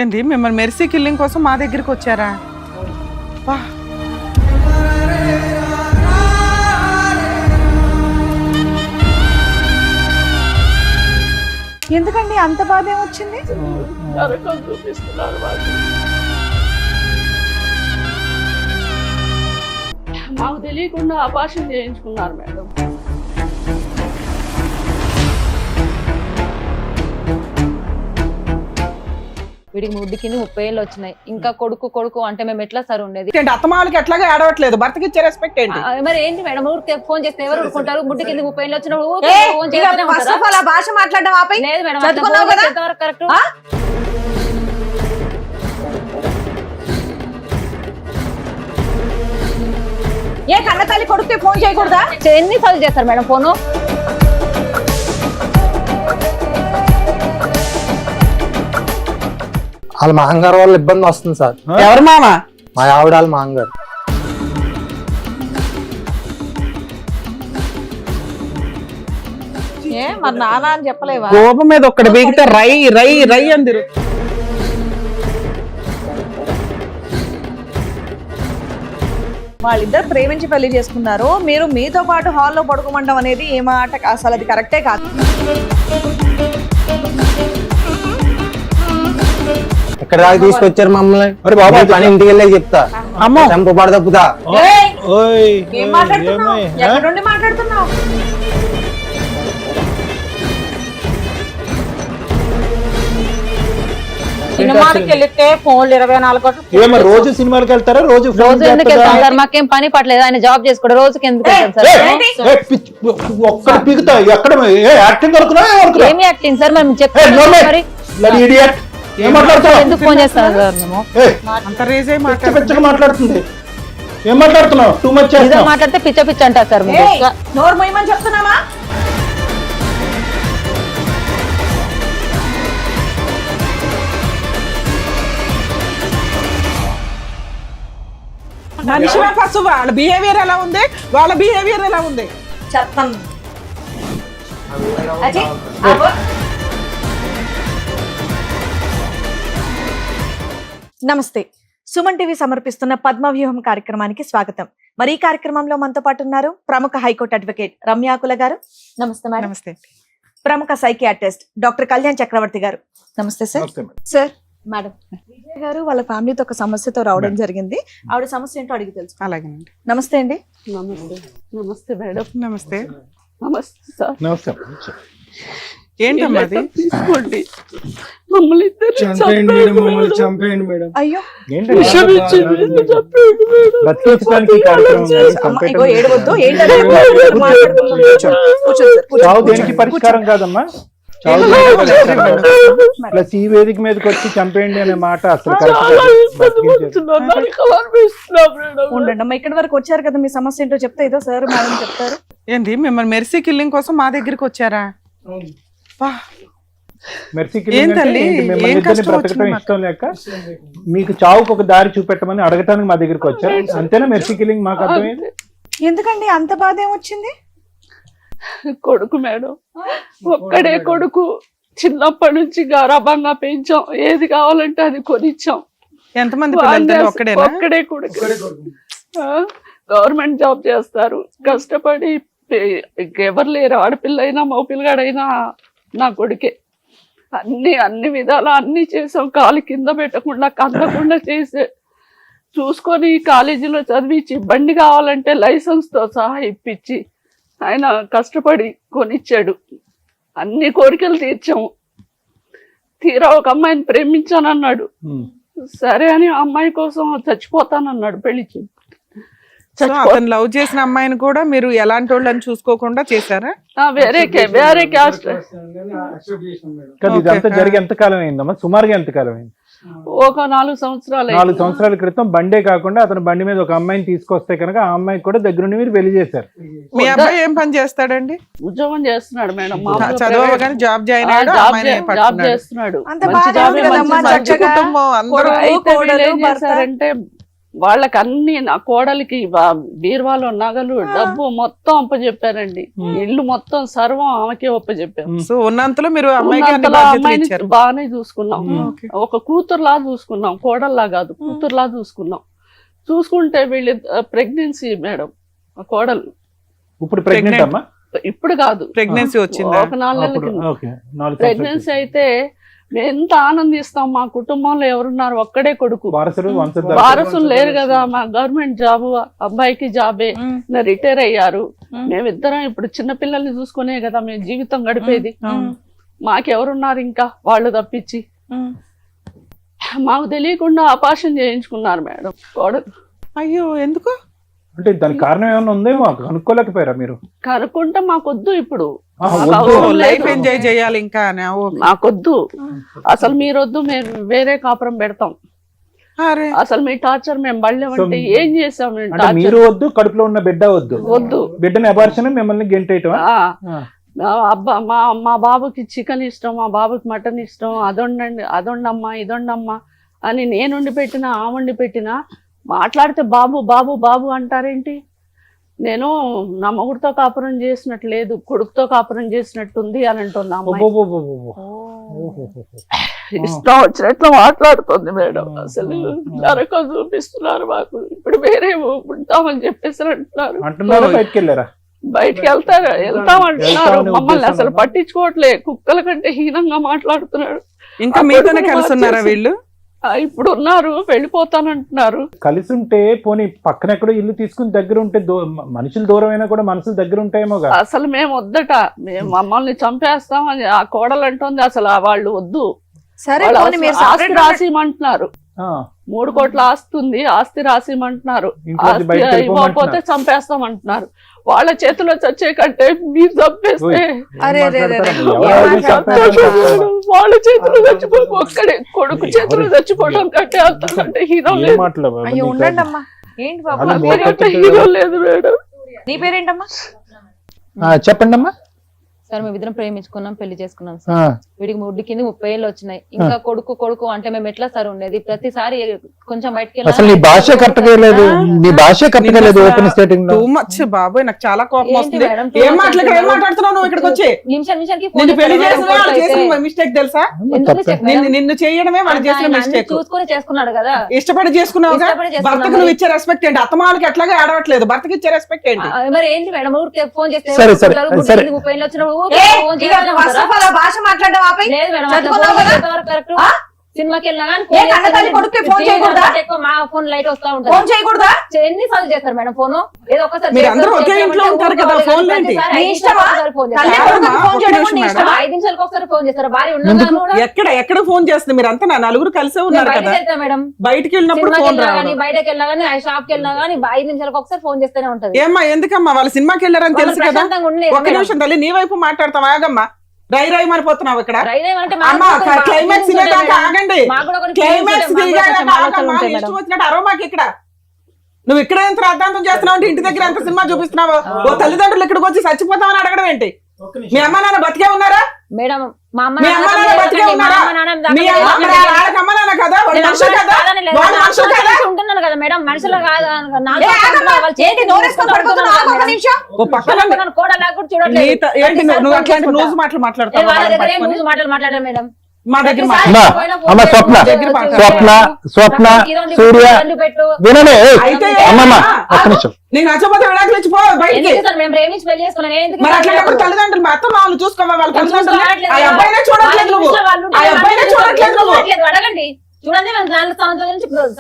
ఏంటి మిమ్మల్ని mercy killing కోసం మా దగ్గరికి వచ్చారా? వా. ఎందుకండి అంత బాధ ఏమొచ్చింది? మాకు తెలియకుండా అపార్షన్ చేయించుకున్నారు మేడం. వీడికి ముద్దుకి 30 ఏళ్ళు వచ్చినాయి. ఇంకా కొడుకు కొడుకు అంటే మేము ఎట్లా సార్ ఉండేది? అత్తమాలకి ఎట్లాగా ఆడవట్లేదు, భర్తకి ఇచ్చే రెస్పెక్ట్ ఏంటి? మరి ఏంటి మేడం, ఊరికి ఫోన్ చేస్తే ఎవరు ఊరుకుంటారు? ముడ్డు కింద 30 ఏళ్ళు వచ్చినప్పుడు ఫోన్ చేస్తూనే భాష మాట్లాడడం ఆపై. లేదు మేడం, ఎంతవరకు కరెక్ట్? ఏ కన్న తల్లి కొడుకు ఫోన్ చేయకూడదా? ఎన్నిసార్లు చేస్తారు మేడం ఫోను? వాళ్ళ మాంగారు వాళ్ళ ఇబ్బంది వస్తుంది సార్. ఎవరు మామ? మా ఆవిడ వాళ్ళ మాంగారు. ఏ మరి నాన్న అని చెప్పలేవా? కోపం మీద ఒక్కడి బీగితే రై రై రై అందిరు. వాళ్ళిద్దరు ప్రేమించి పెళ్లి చేసుకున్నారు, మీరు మీతో పాటు హాల్లో పడుకోమంటాం అనేది ఏ మాట? అసలు అది కరెక్టే కాదు. ఎక్కడ దాకా తీసుకొచ్చారు మమ్మల్ని? మరి బాబు పని ఇంటికి వెళ్ళే చెప్తా. అమ్మ చంపబడ తప్పుతా. ఏం మాట్లాడుతున్నావు? ఎక్కడ నుండి మాట్లాడుతున్నావు? సినిమాకి వెళ్తే ఫోన్లు 24 గంటలు. రోజు సినిమాకి వెళ్తారా? రోజు ఎందుకు వెళ్తాం సార్? మాకేం పని పట్టలేదు, ఆయన జాబ్ చేసుకోవడం. రోజుకి ఎందుకు వెళ్తాం సార్? ఒక్కడ పీకుతా. ఎక్కడ యాక్టింగ్ అనుకున్నా? ఏమి యాక్టింగ్ సార్? మేము చెప్పాము మరి. ఎందుకు ఫోన్ చేస్తాం సార్? మేము అంత రేజ్ అయి మాట్లాడుతుంది. ఏం మాట్లాడుతున్నావు? టూ మచ్ మాట్లాడితే పిచ్చ పిచ్చ అంటారు సార్. నోరు మొయ్యమని చెప్తున్నామా? మనిషివే ఫస్ట్ వాళ్ళ బిహేవియర్ ఎలా ఉంది, వాళ్ళ బిహేవియర్ ఎలా ఉంది చెప్తాను. నమస్తే, సుమన్ టీవీ సమర్పిస్తున్న పద్మవ్యూహం కార్యక్రమానికి స్వాగతం. మరి ఈ కార్యక్రమంలో మనతో పాటు ఉన్నారు ప్రముఖ హైకోర్టు అడ్వకేట్ రమ్యాకుల గారు. నమస్తే మేడం. నమస్తే. ప్రముఖ సైకియాట్రిస్ట్ డాక్టర్ కళ్యాణ్ చక్రవర్తి గారు. నమస్తే సార్. సార్, మేడం విజయ్ గారు వాళ్ళ ఫ్యామిలీతో ఒక సమస్యతో రావడం జరిగింది. ఆవిడ సమస్య ఏంటో అడిగి తెలుసు. అలాగేనండి. నమస్తే అండి. నమస్తే. నమస్తే మేడం. నమస్తే. నమస్తే సార్. నమస్తే. ఏంటమ్మా అది? తీసుకోండి, మమ్మల్ని చంపేయండి మేడం. అయ్యో, ఏడవద్దు. దేనికి పరిష్కారం కాదమ్మా. ప్లస్ ఈ వేదిక మీదకి వచ్చి చంపేయండి అనే మాట అసలు ఉండండి అమ్మా. ఇక్కడి వరకు వచ్చారు కదా, మీ సమస్య ఏంటో చెప్తే ఏదో సార్ మేడం చెప్తారు. ఏంటి మిమ్మల్ని మెర్సీ కిల్లింగ్ కోసం మా దగ్గరికి వచ్చారా? మెర్సీ కిల్లింగ్ బ్రతకటం ఇష్టం లేక మీకు చావుకు ఒక దారి చూపెట్టమని అడగటానికి మా దగ్గరికి వచ్చారు. అంతేనా మెర్సీ కిల్లింగ్? మాకు అర్థమైంది. ఎందుకండి అంత బాధ ఏమొచ్చింది? కొడుకు మేడం, ఒక్కడే కొడుకు. చిన్నప్పటి నుంచి గారాబంగా పెంచాం, ఏది కావాలంటే అది కొనిచ్చాం. ఎంతమంది పిల్లలు? ఒక్కడే కొడుకు. గవర్నమెంట్ జాబ్ చేస్తారు, కష్టపడి. ఎవరు లేరు, ఆడపిల్ల అయినా మగపిల్లగాడైనా నా కొడుకే. అన్ని విధాలా అన్ని చేసాం. కాలు కింద పెట్టకుండా కందకుండా చేసే చూసుకొని కాలేజీలో చదివించి, బండి కావాలంటే లైసెన్స్ తో సహా ఇప్పించి ఆయన కష్టపడి కొనిచ్చాడు. అన్ని కోరికలు తీర్చాము. తీరా ఒక అమ్మాయిని ప్రేమించానన్నాడు. సరే అని ఆ అమ్మాయి కోసం చచ్చిపోతానన్నాడు. పెళ్లి అతను లవ్ చేసిన అమ్మాయిని కూడా మీరు ఎలాంటి వాళ్ళని చూసుకోకుండా చేశారా? వేరే క్యాస్ట్. ఇదంతా జరిగి ఎంతకాలం అయిందమ్మా? సుమారుగా ఎంతకాలం అయింది? ఒక 4 సంవత్సరాలు. 4 సంవత్సరాల క్రితం బండే కాకుండా అతను బండి మీద ఒక అమ్మాయిని తీసుకొస్తే కనుక ఆ అమ్మాయికి కూడా దగ్గరుండి మీరు పెళ్లి చేశారు. మీ అబ్బాయి ఏం పని చేస్తాడండి? ఉద్యోగం చేస్తున్నాడు మేడం. చదవగానే జాబ్ జాయిన్ జాబ్ చేస్తున్నాడు. అంత బాగా చేశారంటే వాళ్ళకి అన్ని నా కోడలికి బీరువాలో నగలు డబ్బు మొత్తం అప్పచెప్పారండి. ఇల్లు మొత్తం సర్వం ఆమెకే అప్పచెప్పారు. సో ఉన్నంతలో మీరు అమ్మాయికి అన్ని ఉన్నంతలో బాధ్యతలు అమ్మాయిని ఇచ్చారు. బాగానే చూసుకున్నాం. ఒక కూతురులా చూసుకున్నాం, కోడల్లా కాదు కూతురులా చూసుకున్నాం. చూసుకుంటే వీళ్ళు ప్రెగ్నెన్సీ మేడం, ఆ కోడలు ఇప్పుడు ప్రెగ్నెంట్ అమ్మా? ఇప్పుడు కాదు, ప్రెగ్నెన్సీ వచ్చింది. ఒక 4 నెలల కింద ఓకే, 4 ప్రెగ్నెన్సీ అయితే మేము ఎంత ఆనందిస్తాం. మా కుటుంబంలో ఎవరున్నారు, ఒక్కడే కొడుకు, వారసులు లేరు కదా. మా గవర్నమెంట్ జాబ్, అబ్బాయికి జాబే, రిటైర్ అయ్యారు. మేమిద్దరం ఇప్పుడు చిన్న పిల్లల్ని చూసుకునే కదా మేము జీవితం గడిపేది. మాకెవరున్నారు ఇంకా వాళ్ళు తప్పించి? మాకు తెలియకుండా ఆపరేషన్ చేయించుకున్నారు మేడం కోడలు. అయ్యో ఎందుకు? అంటే దానికి కారణం ఏమైనా ఉందేమో కనుక్కోలేకపోయారా మీరు? కనుక్కుంటే మాకొద్దు, ఇప్పుడు లైఫ్ ఎంజాయ్ చేయాలి ఇంకా. మాకొద్దు అసలు, మీరొద్దు, మేము వేరే కాపురం పెడతాం. అసలు మీ టార్చర్ మేము బళ్ళేమంటే ఏం చేసాం? మీరు వద్దు, కడుపులో ఉన్న బిడ్డ వద్దు, వద్దు, బిడ్డని అబార్షన్ మిమ్మల్ని గెంటేయటం. మా బాబుకి చికెన్ ఇష్టం, మా బాబుకి మటన్ ఇష్టం, అదొండమ్మా ఇదొండమ్మా అని నేను వండి పెట్టినా ఆ వండి పెట్టినా మాట్లాడితే బాబు బాబు బాబు అంటారేంటి? నేను నా మొగుడితో కాపురం చేసినట్టు లేదు, కొడుకుతో కాపురం చేసినట్టుంది అని అంటున్నా. ఇష్టం వచ్చినట్లు మాట్లాడుతుంది మేడం. అసలు నరకం చూపిస్తున్నారు మాకు. ఇప్పుడు వేరే ఉంటామని చెప్పేసి అంటున్నారు. బయటికి వెళ్తామంటున్నారు. మమ్మల్ని అసలు పట్టించుకోవట్లే. కుక్కల కంటే హీనంగా మాట్లాడుతున్నాడు. ఇంకా మీతోనే కలిసి ఉన్నారా వీళ్ళు? ఇప్పుడు ఉన్నారు, వెళ్ళిపోతానంటున్నారు. కలిసి ఉంటే పోనీ పక్కన ఎక్కడో ఇల్లు తీసుకుని దగ్గర ఉంటే మనుషులు దూరం అయినా కూడా మనసులు దగ్గర ఉంటాయేమో. అసలు మేము వద్దట, మేము మమ్మల్ని చంపేస్తాం అని ఆ కోడలు అంటుంది. అసలు వాళ్ళు వద్దు, ఆస్తి రాసిమంటున్నారు. 3 కోట్ల ఆస్తి ఉంది, ఆస్తి రాసిమంటున్నారు. ఆస్తి ఇవ్వకపోతే చంపేస్తామంటున్నారు. వాళ్ళ చేతిలో చచ్చే కంటే మీరు చంపేస్తే వాళ్ళ చేతిలో చచ్చిపోయి ఒక్కడే కొడుకు చేతిలో చచ్చిపోవడం కంటే అంతకంటే హీరో లేదు. హీరో లేదు మేడం. నీ పేరేంటమ్మా? చెప్పండి అమ్మా. సార్ మేము ఇద్దరం ప్రేమించుకున్నాం, పెళ్లి చేసుకున్నాం సార్. వీడికి 3 కింద 30 ఏళ్ళు వచ్చినాయి. ఇంకా కొడుకు అంటే మేము ఎట్లా సార్ ఉండేది? ప్రతిసారి కొంచెం బయటకి అసలు నీ భాష కరెక్ట్ గా లేదు, నీ భాష కరెక్ట్ గా లేదు. ఓపెన్ స్టేటింగ్ టూ మచ్ బాబోయ్, నాకు చాలా కోపం వస్తుంది. ఏం మాట్లాడుతున్నావు నువ్వు ఇక్కడికి వచ్చి? నిమిషానికి పెళ్లి చేసిన మిస్టేక్ తెలుసా? నిన్ను చేయడమే వాళ్ళు చేసిన మిస్టేక్. చూసుకొని చేసుకున్నాడు కదా, ఇష్టపడి చేసుకున్నావు. భర్తకు నువ్వు ఇచ్చే రెస్పెక్ట్ ఏంటి? అత్తమాలకి ఎట్లాగా ఆడవట్లేదు, భర్తకు ఇచ్చే రెస్పెక్ట్ ఏంటి? మరి ఏంటి మేడం? ఊరికి ఫోన్ చేస్తే 30 ఏళ్ళు వచ్చినప్పుడు భాష మాట్లాడడం ఆపై సినిమాకి వెళ్ళినా ఎక్కువ మా ఫోన్ లైట్ వస్తా ఉంటుంది. ఫోన్ చేయకూడదా? ఎన్నిసార్లు చేస్తారు మేడం ఫోన్? ఏదో ఒకసారి మీరు అందరూ ఒకే ఇంట్లో ఉంటారు కదా, ఫోన్ ఏంటి? 5 నిమిషాలకు ఒకసారి ఫోన్ చేస్తారు. భార్య ఉన్న ఎక్కడ ఫోన్ చేస్తుంది? మీరు అంతా నలుగురు కలిసే ఉన్నారు కదా. మేడం బయటికి వెళ్ళినప్పుడు బయటకి వెళ్ళినా గానీ, షాప్ కి వెళ్ళినా గానీ 5 నిమిషాలకు ఒకసారి ఫోన్ చేస్తూనే ఉంటది. ఏమ్మా ఎందుకమ్మా? వాళ్ళు సినిమాకి వెళ్ళారని తెలుసు కదా. ఒక్క నిమిషం తల్లి, నీ వైపు మాట్లాడతాం. ఆగమ్మా, రై రై మరిపోతున్నావు ఇక్కడ. క్లైమాక్స్ ఆగండి. క్లైమాక్స్ ఇష్టం వచ్చినట్టు అరవమాకి ఇక్కడ. నువ్వు ఇక్కడ ఎంత రాద్ధాంతం చేస్తున్నావు అంటే ఇంటి దగ్గర ఎంత సినిమా చూపిస్తున్నావు? ఓ తల్లిదండ్రులు ఇక్కడికి వచ్చి చచ్చిపోతామని అడగడం ఏంటి? మీ అమ్మ నాన్న బతికే ఉన్నారా? మేడం మా అమ్మ బతికే ఉన్నారా? వాళ్ళకి అమ్మ నాన్న కదా, వాళ్ళు మనుషులు కదా, వాళ్ళు మనుషులు కదా. ఉంటున్నాను కదా మేడం, మనుషులు కాదు. ఓ పక్కన ఏంటి నువ్వు అట్లాంటి న్యూస్ మాటలు మాట్లాడతావు? మాట్లాడారు మేడం మా దగ్గర స్వప్న సూర్య వినలే. నేను నచ్చపోతే విడాకులు ఇచ్చిపో బయటికి. మేము ప్రేమించి పెళ్లి చేసుకున్నాను. మరి అట్లాంటప్పుడు తల్లిదండ్రులు మొత్తం వాళ్ళు చూసుకోవాలి. వాళ్ళ తల్లిదండ్రులు ఆ అబ్బాయినే చూడట్లేదు నువ్వు, ఆ అబ్బాయినే చూడట్లేదు నువ్వు. అడగండి, చూడండి మేము దాని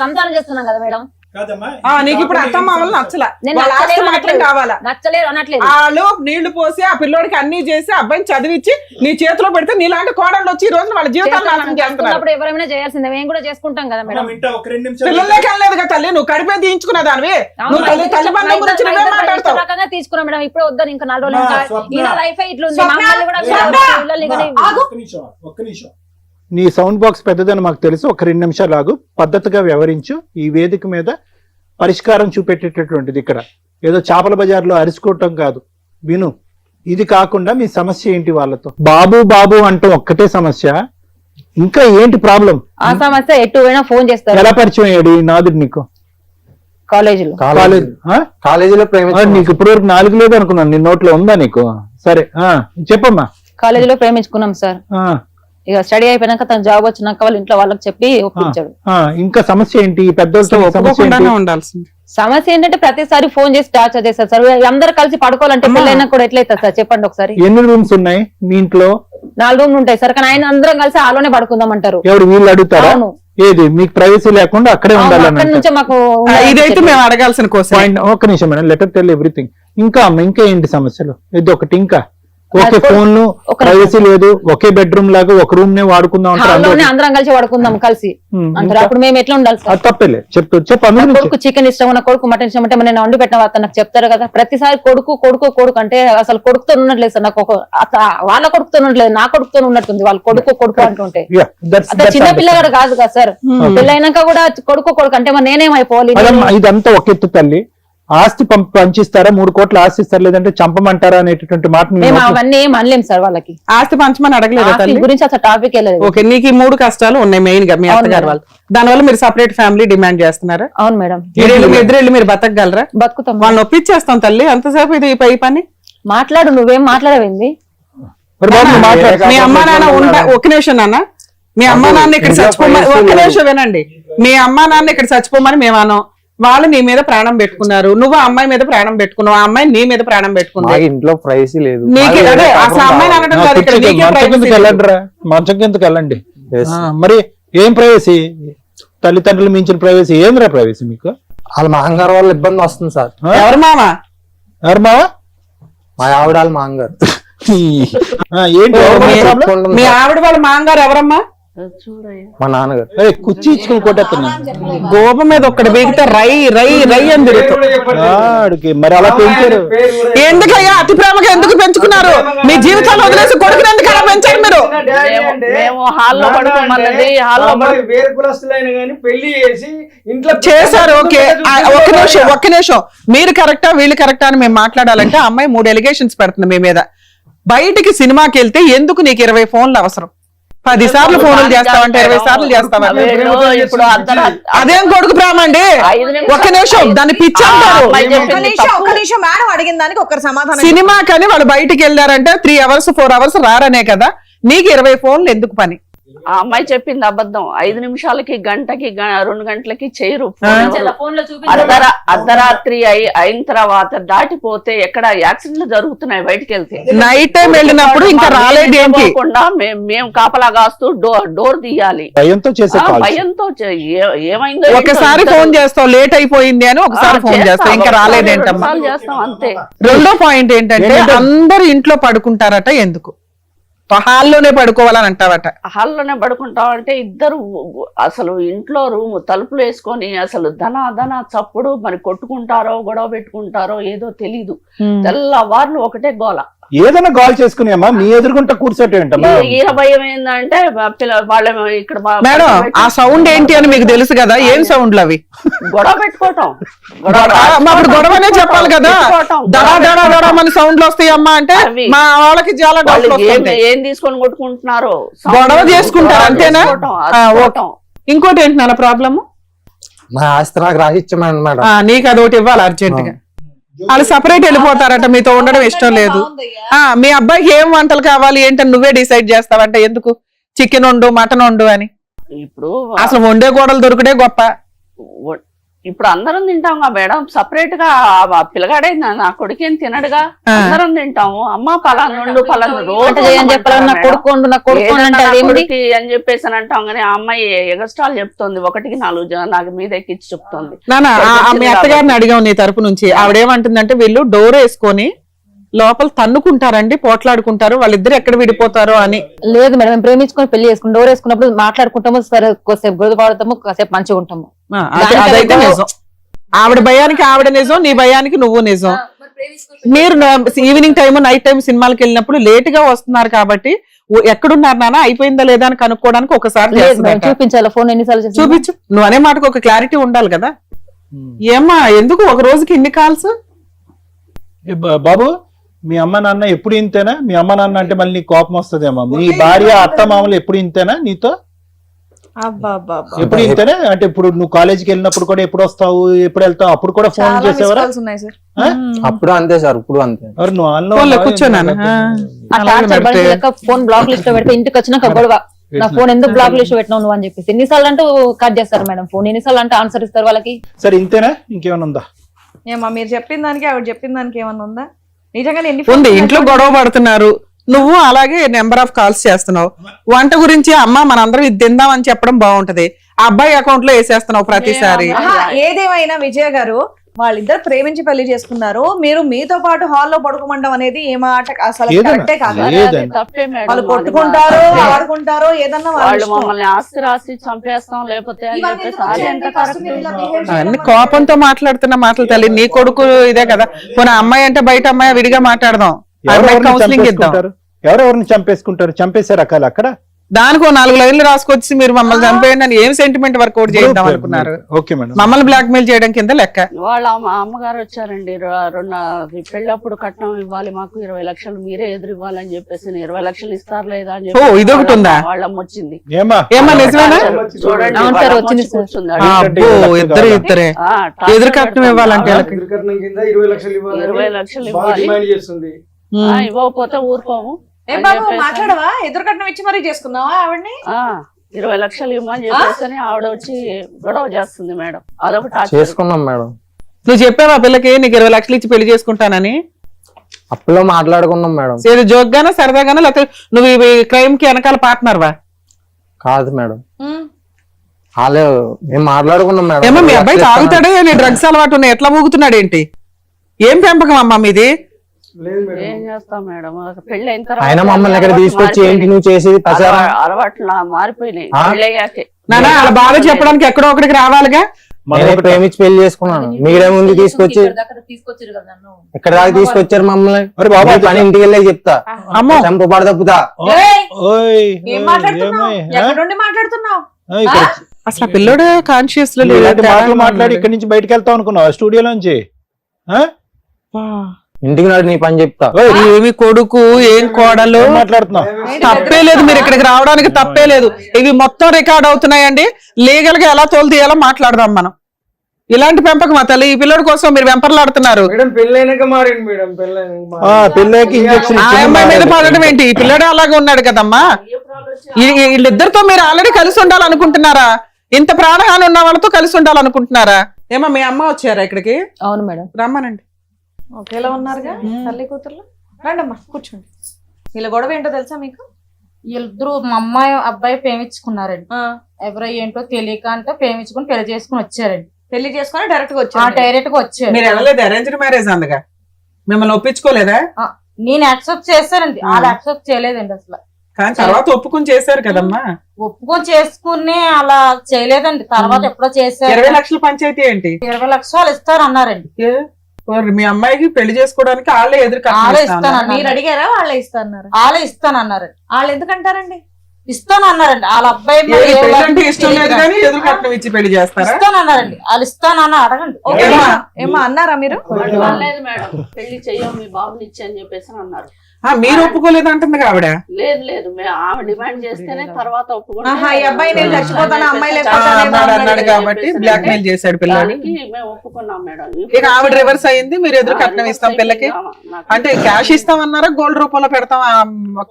సంతానం చేస్తున్నాం కదా మేడం. నీకు ఇప్పుడు అత్తమ్మ వాళ్ళు నచ్చలా, మాత్రం కావాలా? నచ్చలేదు అనట్లేదు. వాళ్ళు నీళ్లు పోసి ఆ పిల్లోడికి అన్ని చేసి అబ్బాయిని చదివించి నీ చేతిలో పెడితే నీలాంటి కోడళ్ళు వచ్చి ఈ రోజు వాళ్ళ జీవితాలు నాశనం చేస్తున్నారు. ఎవరైనా చేయాల్సిందే, మేము కూడా చేసుకుంటాం కదా మేడం. పిల్లలకి వెళ్ళలేదు కదా తల్లి, నువ్వు కడిపే తీయించుకున్న దానివి. నువ్వు తల్లి బంధం గురించి మాట్లాడతావు. రకంగా తీసుకున్నాం మేడం. ఇప్పుడు వద్దని ఇంకా 4 రోజులు ఈ లైఫ్ ఇట్లా ఉంది. నీ సౌండ్ బాక్స్ పెద్దదని మాకు తెలుసు. ఒక 2 నిమిషాలు ఆగు, పద్ధతిగా వ్యవహరించు. ఈ వేదిక మీద పరిష్కారం చూపెట్టేటటువంటిది ఇక్కడ ఏదో చేపల బజార్లో అరుచుకోవటం కాదు. విను, ఇది కాకుండా మీ సమస్య ఏంటి? వాళ్ళతో బాబు బాబు అంటూ ఒక్కటే సమస్య, ఇంకా ఏంటి ప్రాబ్లం? ఆ సమస్య ఎటు పోయినా ఫోన్ చేస్తారు. ఎలా పరిచయం అయ్యాడు ఈ నాదుడు నీకు? కాలేజీలో కాలేజ్ కాలేజీలో ప్రేమించాను. నీకు ఇప్పుడు వరకు 4 లేదు అనుకున్నాను, నీ నోట్లో ఉందా నీకు? సరే చెప్పమ్మా. కాలేజీలో ప్రేమించుకున్నాం సార్. ఆ, ఇక స్టడీ అయిపోయినాక తన జాబ్ వచ్చినాక వాళ్ళ ఇంట్లో వాళ్ళకి చెప్పి ఒప్పించాడు. ఇంకా సమస్య ఏంటి? ఈ పెద్దోళ్ళతో సమస్య ఏంటి? ఒప్పుకోకుండానే ఉండాల్సింది. సమస్య ఏంటంటే ప్రతిసారి ఫోన్ చేసి టార్చర్ చేస్తారు సార్. అందరు కలిసి పడుకోవాలంటే పెళ్ళైనా కూడా ఎట్లయితే సార్ చెప్పండి ఒకసారి. ఎన్ని రూమ్స్ ఉన్నాయి మీ ఇంట్లో? 4 రూమ్లు ఉంటాయి సార్, కానీ ఆయన అందరం కలిసి ఆలోనే పడుకుందాం అంటారు. ఎవరు వీళ్ళు అడుగుతారా? అవును. ఏది మీకు ప్రైవసీ లేకుండా అక్కడే అవును, ఉండాలని అక్కడి నుంచే మాకు ఇదైతే మేము అడగాల్సిన కోసం. పాయింట్. ఒక్క నిమిషం మేడం, లెటర్ టెల్ ఎవ్రీథింగ్. ఇంకా అమ్మ, ఇంకా ఏంటి సమస్యలు? ఇది ఒకటి. ఇంకా ఒకే ఫోన్, ప్రైవసీ లేదు, ఒకే బెడ్రూమ్ లాగా ఒక రూమ్ నే వాడుకుందాం అంటారు. హాల్లోనే అందరం కలిసి పడుకుందాం కలిసి అంటారు. అప్పుడు మేము ఎట్లా ఉండాలి సార్? తప్పలే చెప్పు. కొడుకు చికెన్ ఇష్టం, నా కొడుకు మటన్ ఇష్టం అంటే నేను వండి పెట్టిన వాళ్ళు నాకు చెప్తారు కదా. ప్రతిసారి కొడుకు కొడుకు కొడుకు అంటే అసలు కొడుకుతో ఉన్నట్లేదు సార్. నాకు వాళ్ళ కొడుకుతో ఉన్నట్లేదు, నా కొడుకుతో ఉన్నట్టుంది. వాళ్ళు కొడుకు కొడుకు అంటుంటే అసలు చిన్న పిల్లగాడు కాదు కదా సార్. పెళ్ళైనాక కూడా కొడుకు కొడుకు అంటే మరి నేనేమైపోవాలి? ఇదంతా ఒక ఎత్తు తల్లి. ఆస్తి పంచిస్తారా? 3 కోట్ల ఆస్తి ఇస్తారు, లేదంటే చంపమంటారా అనేటటువంటి మాట మేము అవన్నీ ఏం అనలేం సార్. వాళ్ళకి ఆస్తి పంచమని అడగలేదు తల్లి గురించి అసలు టాపిక్ వెళ్ళలేదు. ఓకే, నీకు ఈ 3 కష్టాలు ఉన్నాయి మెయిన్ గా మీ అత్తగారు వాళ్ళు. దానివల్ల మీరు సపరేట్ ఫ్యామిలీ డిమాండ్ చేస్తున్నారా? అవును మేడం. మీ ఎదురెళ్ళి మీరు బతకగలరా? బతుకుతాం. వాళ్ళని ఒప్పించేస్తాం తల్లి. అంతసేపు ఇది పై పని. మాట్లాడు, నువ్వేం మాట్లాడవేంది? మీ అమ్మా నాన్న ఒక నిమిషం నాన్న. మీ అమ్మా నాన్న ఇక్కడ చచ్చిపోమని, ఒక్క నిమిషం వినండి. మీ అమ్మా నాన్న ఇక్కడ చచ్చిపోమని మేము అన్నాం. వాళ్ళు నీ మీద ప్రాణం పెట్టుకున్నారు, నువ్వు ఆ అమ్మాయి మీద ప్రాణం పెట్టుకున్నావు, ఆ అమ్మాయి నీ మీద ప్రాణం పెట్టుకుంది. ఇంట్లో ప్రైవసీ లేదు. నీకే అదే అసలు అమ్మాయిని అనడం కాదు ఇక్కడ. నీకే privacy లేదు. మంచం కిందకి వెళ్ళండి. మరి ఏం ప్రైవసీ? తల్లిదండ్రులు మించిన ప్రైవసీ ఏంద్రా ప్రైవసీ మీకు? వాళ్ళ మాంగారు వాళ్ళ ఇబ్బంది వస్తుంది సార్. ఎవరు మావా? ఎవరు మావా? మా ఆవిడ వాళ్ళ మాంగారు. ఏంటి మీ ఆవిడ వాళ్ళ మాంగారు ఎవరమ్మా? మా నాన్నగారు. కుర్చీ ఇచ్చుకుని కొట్టేస్తున్నా. గోప మీద ఒక్కడి బీగితే రై రై రై అని తిరుగుతుంది. మరి అలా పెంచారు ఎందుకయ్యా? అతి ప్రేమగా ఎందుకు పెంచుకున్నారు? మీ జీవితాలు వదిలేసి కొడుకుని ఎందుకు అలా పెంచారు మీరు? మేము హాల్లో పడుకోమన్నది, హాల్లో వేరు కులస్తులైన గానీ పెళ్లి చేసి ఇంట్లో చేశారు. ఓకే, ఒక్క నిమిషం. మీరు కరెక్టా వీళ్ళు కరెక్టా అని మేము మాట్లాడాలంటే అమ్మాయి 3 ఎలిగేషన్స్ పెడుతుంది మీ మీద. బయటికి సినిమాకి వెళ్తే ఎందుకు నీకు 20 ఫోన్లు అవసరం? 10 సార్లు ఫోన్లు చేస్తావంటే 20 సార్లు చేస్తావా? ఇప్పుడు అదేం కొడుకు ప్రేమ అండి? ఒక్క నిమిషం, దాన్ని పిచ్చి అంటారు. ఒక్క నిమిషం మేడం అడిగిన దానికి ఒకరు సమాధానం. సినిమా కానీ వాళ్ళు బయటికి వెళ్ళారంటే 3 hours 4 hours రారనే కదా. నీకు 20 ఫోన్లు ఎందుకు పని? ఆ అమ్మాయి చెప్పింది అబద్ధం. 5 నిమిషాలకి గంటకి 2 గంటలకి చేయరు. అర్ధరాత్రి అయిన తర్వాత దాటిపోతే ఎక్కడ యాక్సిడెంట్లు జరుగుతున్నాయి బయటికి వెళ్తే. నైట్ టైం వెళ్ళినప్పుడు ఇంకా రాలేదు ఏంటి? మేము కాపలా కాస్తూ డోర్ తీయాలి. భయంతో చేసే భయంతో ఏమైందో. ఒకసారి ఫోన్ చేస్తావు లేట్ అయిపోయింది అని, ఒకసారి ఫోన్ చేస్తావు ఇంకా రాలేదేంటమ్మా. చేస్తాం అంతే. రెండో పాయింట్ ఏంటంటే అందరు ఇంట్లో పడుకుంటారట, ఎందుకు హాల్లోనే పడుకోవాలని అంటావట? హాల్లోనే పడుకుంటాం అంటే ఇద్దరు అసలు ఇంట్లో రూమ్ తలుపులు వేసుకొని అసలు ధన చప్పుడు మరి కొట్టుకుంటారో గొడవ పెట్టుకుంటారో ఏదో తెలీదు. తెల్లవార్లు ఒకటే గోల. ఏదైనా గోల్ చేసుకుని అమ్మా మీ ఎదురుకుంటా కూర్చోటేంటమ్మా? ఈర భయం ఏంటంటే వాళ్ళ ఇక్కడ మేడం ఆ సౌండ్ ఏంటి అని మీకు తెలుసు కదా. ఏం సౌండ్లు అవి? గొడవ పెట్టుకోవటం. అప్పుడు గొడవనే చెప్పాలి కదా. దడా దడా దడా మన సౌండ్లు వస్తాయి అమ్మా అంటే మా వాళ్ళకి చాలా ఏం తీసుకొని కొట్టుకుంటున్నారు, గొడవ చేసుకుంటారు అంతేనా? ఇంకోటి ఏంటి నాన్న ప్రాబ్లమ్? మా ఆస్తి నాకు రాసిచ్చమని మేడం. నీకు అదొకటి ఇవ్వాలి అర్జెంట్ గా. వాళ్ళు సపరేట్ వెళ్ళిపోతారట, మీతో ఉండడం ఇష్టం లేదు. మీ అబ్బాయికి ఏం వంటలు కావాలి ఏంటని నువ్వే డిసైడ్ చేస్తావంట. ఎందుకు చికెన్ వండు మటన్ వండు అని? ఇప్పుడు అసలు వండే గోడలు దొరికితే గొప్ప. ఇప్పుడు అందరం తింటాం మేడం. సపరేట్ గా పిల్లగాడే నా కొడుకేం తినడుగా. అందరం తింటాము. అమ్మ పలానా అని చెప్పేసి అని అంటాం. కానీ ఆ అమ్మాయి ఎగస్ట్రాలు చెప్తుంది. 1కి 4 నాకు మీద ఎక్కించి చెప్తుంది. మీ అత్తగారిని అడిగాం నీ తరపు నుంచి. ఆవిడేమంటుందంటే వీళ్ళు డోర్ వేసుకొని లోపల తన్నుకుంటారండి, పోట్లాడుకుంటారు, వాళ్ళిద్దరు ఎక్కడ విడిపోతారో అని. లేదు మేడం, మేము ప్రేమించుకొని పెళ్లి చేసుకుని డోర్ వేసుకున్నప్పుడు మాట్లాడుకుంటాము, సరే కొద్దిసేపు గొడవ పడతాము, కాసేపు మంచిగా ఉంటాము. అదైతే నిజం. ఆవిడ భయానికి ఆవిడ నిజం, నీ భయానికి నువ్వు నిజం. మీరు ఈవినింగ్ టైం నైట్ టైం సినిమాలకు వెళ్ళినప్పుడు లేట్ గా వస్తున్నారు కాబట్టి ఎక్కడున్నారు నాన్న అయిపోయిందా లేదా అని కనుక్కోవడానికి ఒకసారి చూపించాలి ఫోన్. ఎన్నిసార్లు చూపించు. నువ్వు అనే మాటకు ఒక క్లారిటీ ఉండాలి కదా. ఏమ్మా ఎందుకు ఒక రోజుకి ఇన్ని కాల్స్? బాబు మీ అమ్మ నాన్న ఎప్పుడు ఇంతేనా? మీ అమ్మ నాన్న అంటే మళ్ళీ నీకు కోపం వస్తుందేమో. మీ భార్య అత్త మామలు ఎప్పుడు ఇంతేనా నీతో? అబ్బబ్బబ్బా. ఎప్పుడు ఇంతనే అంటే ఇప్పుడు నువ్వు కాలేజీకి వెళ్ళినప్పుడు కూడా ఎప్పుడు వస్తావు ఎప్పుడు వెళ్తావు అప్పుడు కూడా ఫోన్ చాలా మిస్ చేసేవారా? కాల్స్ ఉన్నాయి సార్. అప్పుడు అంతే సార్, ఇప్పుడు అంతే. ఎవరు నువ్వు ఆన్లో ఫోన్లో ఉన్నావా? కూర్చోన్నాను ఆ టార్చర్ బడికి లెక్క ఫోన్ బ్లాక్ లిస్ట్ లో పెడితే ఇంటికి వచ్చినాక గొడవ, నా ఫోన్ ఎందుకు బ్లాక్ లిస్ట్ పెట్టినావు నువ్వు అని చెప్పేసి. ఎన్నిసార్లు అంటూ కట్ చేస్తారు మేడం ఫోన్, ఎన్నిసార్లు అంటే ఆన్సర్ ఇస్తారు వాళ్ళకి. సరే ఇంతేనా ఇంకేమైనా ఉందా? ఏమా మీరు చెప్పిన దానికి ఆవిడ చెప్పిన దానికి ఏమన్నా ఉందా? నిజంగానే ఎన్ని ఉంది, ఫోన్స్ ఇంట్లో గొడవ పడుతున్నారు, నువ్వు అలాగే నెంబర్ ఆఫ్ కాల్స్ చేస్తున్నావు. వంట గురించి అమ్మ మనందరం ఇది తిందామని చెప్పడం బాగుంటది, ఆ అబ్బాయి అకౌంట్ లో వేసేస్తున్నావు ప్రతిసారి. ఏదేమైనా విజయ గారు వాళ్ళిద్దరు ప్రేమించి పెళ్లి చేసుకున్నారు, మీరు మీతో పాటు హాల్లో పడుకోమండం అనేది ఏ మాట అసలు ఏదన్నా? కరెక్టే కాదు. లేదండి. తప్పే మేడం. వాళ్ళు కొట్టుకుంటారు, ఆడుకుంటారు, ఏదన్నా వాళ్ళ వాళ్ళు ఇష్టం. మమ్మల్ని ఆస్తి రాసి చంపేస్తాం లేకపోతే అని ఇవన్నీ చెప్పేసి అది ఎంత ఎందుకు కరెక్ట్? మీరు ఇలా behave చేయడం అన్ని వల్ల? కోపంతో మాట్లాడుతున్న మాటలు తల్లి. నీ కొడుకు ఇదే కదా, పోనీ అమ్మాయి అంటే బయట అమ్మాయి విడిగా మాట్లాడదాం, ఎవరెవరిని కౌన్సిలింగ్ ఇద్దాం. చంపేసుకుంటారు? ఎవరెవరిని చంపేసుకుంటారు? చంపేసే రకాలు అక్కడ. దానికి 4 లైన్లు రాసుకొచ్చి మీరు మమ్మల్ని చంపేయండి అని ఏం సెంటిమెంట్ వర్కౌట్ చేద్దాం అనుకున్నారు? Okay madam. మమ్మల్ని బ్లాక్ మెయిల్ చేయడం కింద లెక్క. వాళ్ళ అమ్మగారు వచ్చారండి, పెళ్ళప్పుడు కట్నం ఇవ్వాలి మాకు 20 లక్షలు మీరే ఎదురు ఇవ్వాలని చెప్పేసి 20 లక్షలు ఇస్తారు లేదా అని ఓ, ఇదొకటి ఉందా? వాళ్ళమ్మ వచ్చింది. ఏమా ఏమా నిజమేనా? చూడండి అవును సార్, వాళ్ళమ్మ వచ్చింది వచ్చి సార్. కూర్చుంది. అబ్బో, ఇద్దరే ఆ, ఎదురు కట్నం ఇవ్వాలంటే వాళ్ళకి. ఎదురుకట్నం కింద 20 లక్షలు 20 లక్షలు బాగా ఇవ్వాలి, డిమాండ్ చేస్తుంది. ఇవ్వకపోతే ఊరుకోము ఏ అని బాబు చెప్పేసి. మాట్లాడవా? ఎదురు కట్నం ఇచ్చి మరీ చేసుకున్నావా ఆవిడ్ని? 20 లక్షలు ఇవ్వమని చెప్పేసి ఆవిడ వచ్చి గొడవ చేస్తుంది మేడం. అదొక టార్చర్. చేసుకున్నాం మేడం. నువ్వు చెప్పావా పిల్లకి నీకు 20 లక్షలు ఇచ్చి పెళ్లి చేసుకుంటానని? అప్పులో మాట్లాడుకున్నాం మేడం. ఏదో జోక్గానా సరదాగానా, లేకపోతే నువ్వు ఈ క్రైమ్ కి వెనకాల పార్ట్నర్వా? కాదు మేడం, ఉమ్. వాళ్ళే మేము మాట్లాడుకున్నాం మేడం. ఏమో మీ అబ్బాయి తాగుతాడే, నీ డ్రగ్స్ అలవాటు ఉన్నాయి, ఎట్లా మూగుతున్నాడు ఏంటి? ఏం పెంపకం అమ్మా మీది? లేదు మేడం. ఏం చేస్తాం మేడం, పెళ్లి అయిన ఆయన మమ్మల్ని ఇక్కడ తీసుకొచ్చి ఏంటి నువ్వు చేసేది పసారా? అలవాట్లు మారిపోయినాయి ఆ? పెళ్లి అయ్యాకే. నానా అలా బాగా చెప్పడానికి ఎక్కడో ఒకటికి రావాలిగా. నేనే ప్రేమించి పెళ్లి చేసుకున్నాను, మీరే ముందు తీసుకొచ్చి తీసుకొచ్చారు కదా నన్ను. ఇక్కడ దాకా తీసుకొచ్చారు మమ్మల్ని. అరే బాబా, మీ పని ఇంటికి వెళ్ళే చెప్తా, అమ్మో చంపబాడు తప్పుతా. ఏయ్, ఓయ్ ఏం మాట్లాడుతున్నావు? ఎక్కడి నుండి మాట్లాడుతున్నావు? ఇక్కడ అసలు ఆ పిల్లోడు కాన్షియస్ లో ఇలాంటి మాటలు మాట్లాడి ఇక్కడి నుంచి బయటకు వెళ్తావు అనుకున్నావు స్టూడియోలోంచి? ఇంటికి నాడు నీ పని చెప్తా. ఏమి కొడుకు ఏం కోడలు ఏం మాట్లాడుతున్నావు? తప్పే లేదు, మీరు ఇక్కడికి రావడానికి తప్పే లేదు. ఇవి మొత్తం రికార్డ్ అవుతున్నాయండి, లీగల్ గా ఎలా తోలుతీయాలో మాట్లాడదాం మనం. ఇలాంటి పెంపకం మా తల్లి, ఈ పిల్లడి కోసం మీరు వెంపర్లాడుతున్నారు. మేడం పెళ్ళైనాక మారింది మేడం. పిల్లకి ఇంజక్షన్ ఆ అమ్మాయి మీద పడడం ఏంటి? ఈ పిల్లడే అలాగే ఉన్నాడు కదమ్మా. వీళ్ళిద్దరితో మీరు ఆల్రెడీ కలిసి ఉండాలనుకుంటున్నారా? ఇంత ప్రాణహాని ఉన్న వాళ్ళతో కలిసి ఉండాలనుకుంటున్నారా? ఏమో మీ అమ్మ వచ్చారా ఇక్కడికి? అవును మేడం. రమ్మనండి. ఒకేలా ఉన్నారుగా తల్లి కూతుర్లు. రండమ్మా కూర్చోండి. వీళ్ళ గొడవ ఏంటో తెలుసా మీకు? వీళ్ళిద్దరు మా అమ్మాయి అబ్బాయి ప్రేమించుకున్నారండి. ఆ, ఎవరో ఏంటో తెలియక అంటే ప్రేమించుకుని పెళ్లి చేసుకుని వచ్చారండి. పెళ్లి చేసుకొని డైరెక్ట్ గా వచ్చారు. డైరెక్ట్ గా వచ్చారు. మీరు వెళ్ళలేదు, అరేంజ్డ్ మ్యారేజ్ అందుగా మిమ్మల్ని ఒప్పించుకోలేదా? నేను యాక్సెప్ట్ చేశానండి, వాళ్ళు యాక్సెప్ట్ చేయలేదండి అసలు. కానీ తర్వాత ఒప్పుకుని చేశారు కదమ్మా. ఒప్పుకొని చేసుకుని అలా చేయలేదండి, తర్వాత ఎప్పుడో చేశారు. 20 లక్షల పంచాయతీ ఏంటి? 20 లక్షలు ఇస్తారు అన్నారండి. మీ అమ్మాయికి పెళ్లి చేసుకోవడానికి వాళ్ళే ఎదురు వాళ్ళే కట్నం ఇస్తానన్నారు. మీరు అడిగారా? వాళ్ళే ఇస్తారన్నారు. వాళ్ళే ఇస్తానన్నారండి. వాళ్ళు ఎందుకంటారండి? ఇస్తానన్నారండి. వాళ్ళ అబ్బాయి మీద ఏ పెళ్లి అంటే వర్క్ ఇష్టం లేదు కానీ ఎదురు కట్నం ఇచ్చి పెళ్లి చేస్తారా? ఇస్తానన్నారండి. వాళ్ళు ఇస్తానన్న అడగండి. ఓకే, ఏమ్మా? ఏమ్మా అన్నారా మీరు? లేదు మేడం, పెళ్లి చెయ్యం మీ బాబుని ఇచ్చి అని చెప్పేసి అన్నారు. మీరు ఒప్పుకోలేదు అంటుంది ఆవిడ. లేదు ఆమె డిమాండ్ చేస్తేనే తర్వాత ఒప్పుకుంటే ఆహా, ఈ అబ్బాయి నేను చచ్చిపోతాను, అమ్మాయి ఆ, లేకపోతే అన్నాడు కాబట్టి బ్లాక్ మెయిల్ చేశాడు పిల్లాడు. దానికి మేము ఒప్పుకున్నాం మేడం. ఇక ఆవిడ రివర్స్ అయింది, మీరు ఎదురు కట్నం ఇస్తాం పిల్లకి అంటే క్యాష్ ఇస్తామన్నారా, గోల్డ్ రూపంలో పెడతాం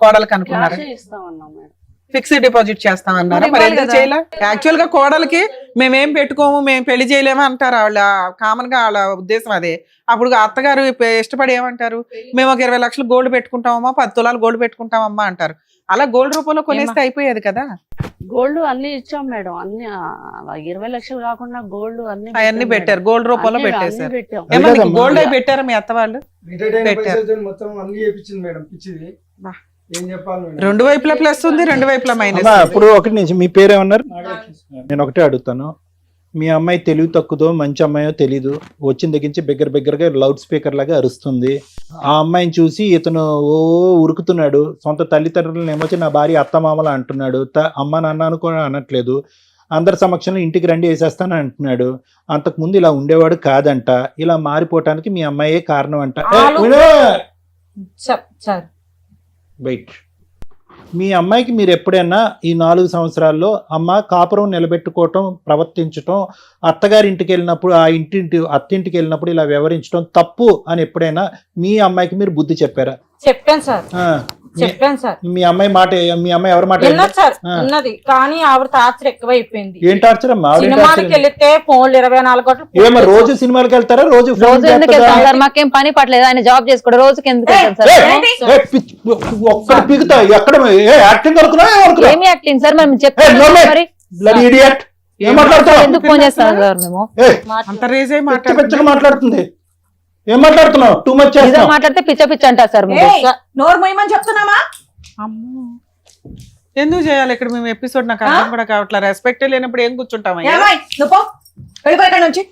కోడలకి అనుకున్నారా? ఇస్తామన్నాం మేడం. ఫిక్స్డ్ డిపాజిట్ చేస్తామన్నారా? మరి ఎందుకు చేయలే? యాక్చువల్ గా కోడలకి మేమేం పెట్టుకోము, మేము పెళ్లి చేయలేము అంటారు వాళ్ళ, కామన్ గా వాళ్ళ ఉద్దేశం అదే. అప్పుడు అత్తగారు ఇష్టపడి ఏమంటారు, మేము ఒక 20 లక్షలు గోల్డ్ పెట్టుకుంటామమ్మా, 10 తులాలు గోల్డ్ పెట్టుకుంటామమ్మా అంటారు. అలా గోల్డ్ రూపంలో కొనేస్తే అయిపోయేది కదా. గోల్డ్ అన్ని ఇచ్చాం మేడం, అన్ని 20 లక్షలు కాకుండా గోల్డ్ అవన్నీ పెట్టారు, గోల్డ్ రూపంలో పెట్టేశారు. పెట్టాం. ఏమన్నా గోల్డ్ అయి పెట్టారా మీ అత్త వాళ్ళు? రిటైర్డ్ అయిన పెట్టారు. పైసలతో మొత్తం అన్ని చేపించింది మేడం, పిచ్చిది. ఏం చెప్పాలి మేడం? రెండు వైపులా ప్లస్ ఉంది, రెండు వైపులా మైనస్. ఇప్పుడు ఒకటి నుంచి మీ పేరేమన్నారు? నేను ఒకటే అడుగుతాను, మీ అమ్మాయి తెలివి తక్కువదో మంచి అమ్మాయో తెలీదు, వచ్చిన దగ్గర నుంచి బిగ్గరగా లౌడ్ స్పీకర్ లాగా అరుస్తుంది. ఆ అమ్మాయిని చూసి ఇతను ఉరుకుతున్నాడు. సొంత తల్లిదండ్రులను ఏమొచ్చి నా భార్య అత్తమామల అంటున్నాడు, అమ్మ నాన్న అనుకో అనట్లేదు. అందరి సమక్షంలో ఇంటికి రండి వేసేస్తాను అంటున్నాడు. అంతకుముందు ఇలా ఉండేవాడు కాదంట, ఇలా మారిపోవటానికి మీ అమ్మాయే కారణం అంట. సార్ వెయిట్, మీ అమ్మాయికి మీరు ఎప్పుడైనా ఈ 4 సంవత్సరాల్లో అమ్మ కాపురం నిలబెట్టుకోవటం, ప్రవర్తించటం, అత్తగారింటికి వెళ్ళినప్పుడు అత్తింటికి వెళ్ళినప్పుడు ఇలా వ్యవహరించడం తప్పు అని ఎప్పుడైనా మీ అమ్మాయికి మీరు బుద్ధి చెప్పారా? చెప్పాను సార్, చెప్పాను సార్. మీ అమ్మాయి ఎవరి మాట విన్నది సార్, ఉన్నది. కానీ ఆవిడ టార్చర్ ఎక్కువైపోయింది. ఏం టార్చర్ అమ్మా? సినిమాకి వెళ్తే ఫోన్లు 24 గంటలు. ఏమో రోజు సినిమాలకు వెళ్తారా? రోజు ఎందుకు వెళ్తాం సార్? మాకేం పని పట్లేదు, ఆయన జాబ్ చేసుకోవడం. రోజుకి ఎందుకు వెళ్తాం సార్? ఒక్కడ పిగుతా ఎక్కడ యాక్టింగ్ ఏమి యాక్టింగ్ సార్? మేము చెప్తాం మరి. ఏం మాట్లాడతావు? ఎందుకు ఫోన్ చేస్తాం సార్ మేము? అంత రేజ్ అయి మాట్లాడుతుంది. ఏం మాట్లాడుతున్నావు? టూ మచ్ మాట్లాడితే పిచ్చ అంటారు సార్. నోరు మొయ్యమని చెప్తున్నామా? అమ్మో, ఎందుకు చేయాలి ఇక్కడ మేము ఎపిసోడ్? నాకు అర్థం కూడా కావట్లేదు. రెస్పెక్ట్ లేనప్పుడు ఏం కూర్చుంటామయ్యా? నువ్వు వెళ్ళిపోయి నుంచి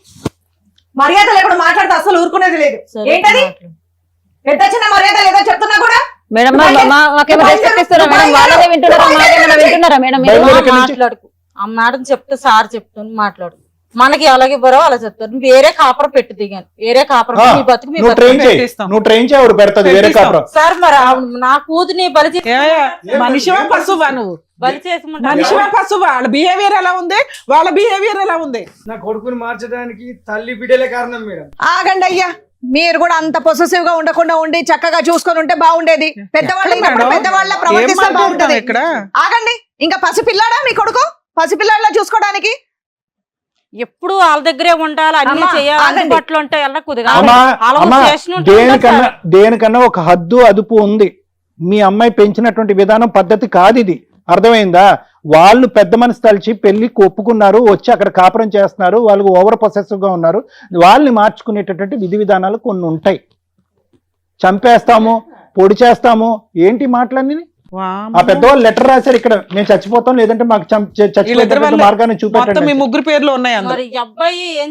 మర్యాద లేకుండా మాట్లాడితే అసలు ఊరుకునేది లేదు. ఏంటది ఎంత చిన్న మర్యాద లేదో చెప్తున్నా కూడా. మేడం మాకేమో రెస్పెక్ట్ ఇస్తారా మేడం? వాళ్ళనే వింటున్నారా? మాకేమైనా వింటున్నారా మేడం? మాట్లాడుకు ఆ మేడం చెప్తే సార్ చెప్తాను మాట్లాడు. మనకి అలాగే బరో అలా చెప్తారు. వేరే కాపురం పెట్టి దిగాను, వేరే కాపురం మీ బతుకు నువ్వు ట్రైన్ చేయవు పెడతాది వేరే కాపురం. సార్ మరి నా కూతుని బలి మనిషివా పశువా? నువ్వు బలి చేసి మనిషివా పశువా? వాళ్ళ బిహేవియర్ ఎలా ఉంది? వాళ్ళ బిహేవియర్ ఎలా ఉంది? నా కొడుకుని మార్చడానికి తల్లి బిడ్డలే కారణం మేడం. ఆగండి అయ్యా, మీరు కూడా అంత పొసెసివ్ గా ఉండకుండా ఉండి చక్కగా చూసుకొని ఉంటే బాగుండేది. పెద్దవాళ్ళ ప్రవర్తిస్తే బాగుంటది. ఇక్కడ ఆగండి, ఇంకా పసిపిల్లాడా మీ కొడుకు? పసిపిల్లాడిలా చూసుకోవడానికి ఎప్పుడు వాళ్ళ దగ్గరే ఉండాలి, అన్ని చేయాలి, అందుబాటులో ఉంటాయి. దేనికన్నా ఒక హద్దు అదుపు ఉంది. మీ అమ్మాయి పెంచినటువంటి విధానం పద్ధతి కాదు ఇది. అర్థమైందా? వాళ్ళు పెద్ద మనసు తలిచి పెళ్లికి ఒప్పుకున్నారు, వచ్చి అక్కడ కాపురం చేస్తున్నారు, వాళ్ళు ఓవర్ పొసెసివ్ గా ఉన్నారు. వాళ్ళని మార్చుకునేటటువంటి విధి విధానాలు కొన్ని ఉంటాయి. చంపేస్తాము, పొడి చేస్తాము, ఏంటి మాటలన్నీ? ఆ పెద్దవాళ్ళు లెటర్ రాశారు, ఇక్కడ మేము చచ్చిపోతాం, లేదంటే మాకు చచ్చిపోతే మార్గాన్ని చూపెట్టండి. మీ ముగ్గురు పేర్లు ఉన్నాయి.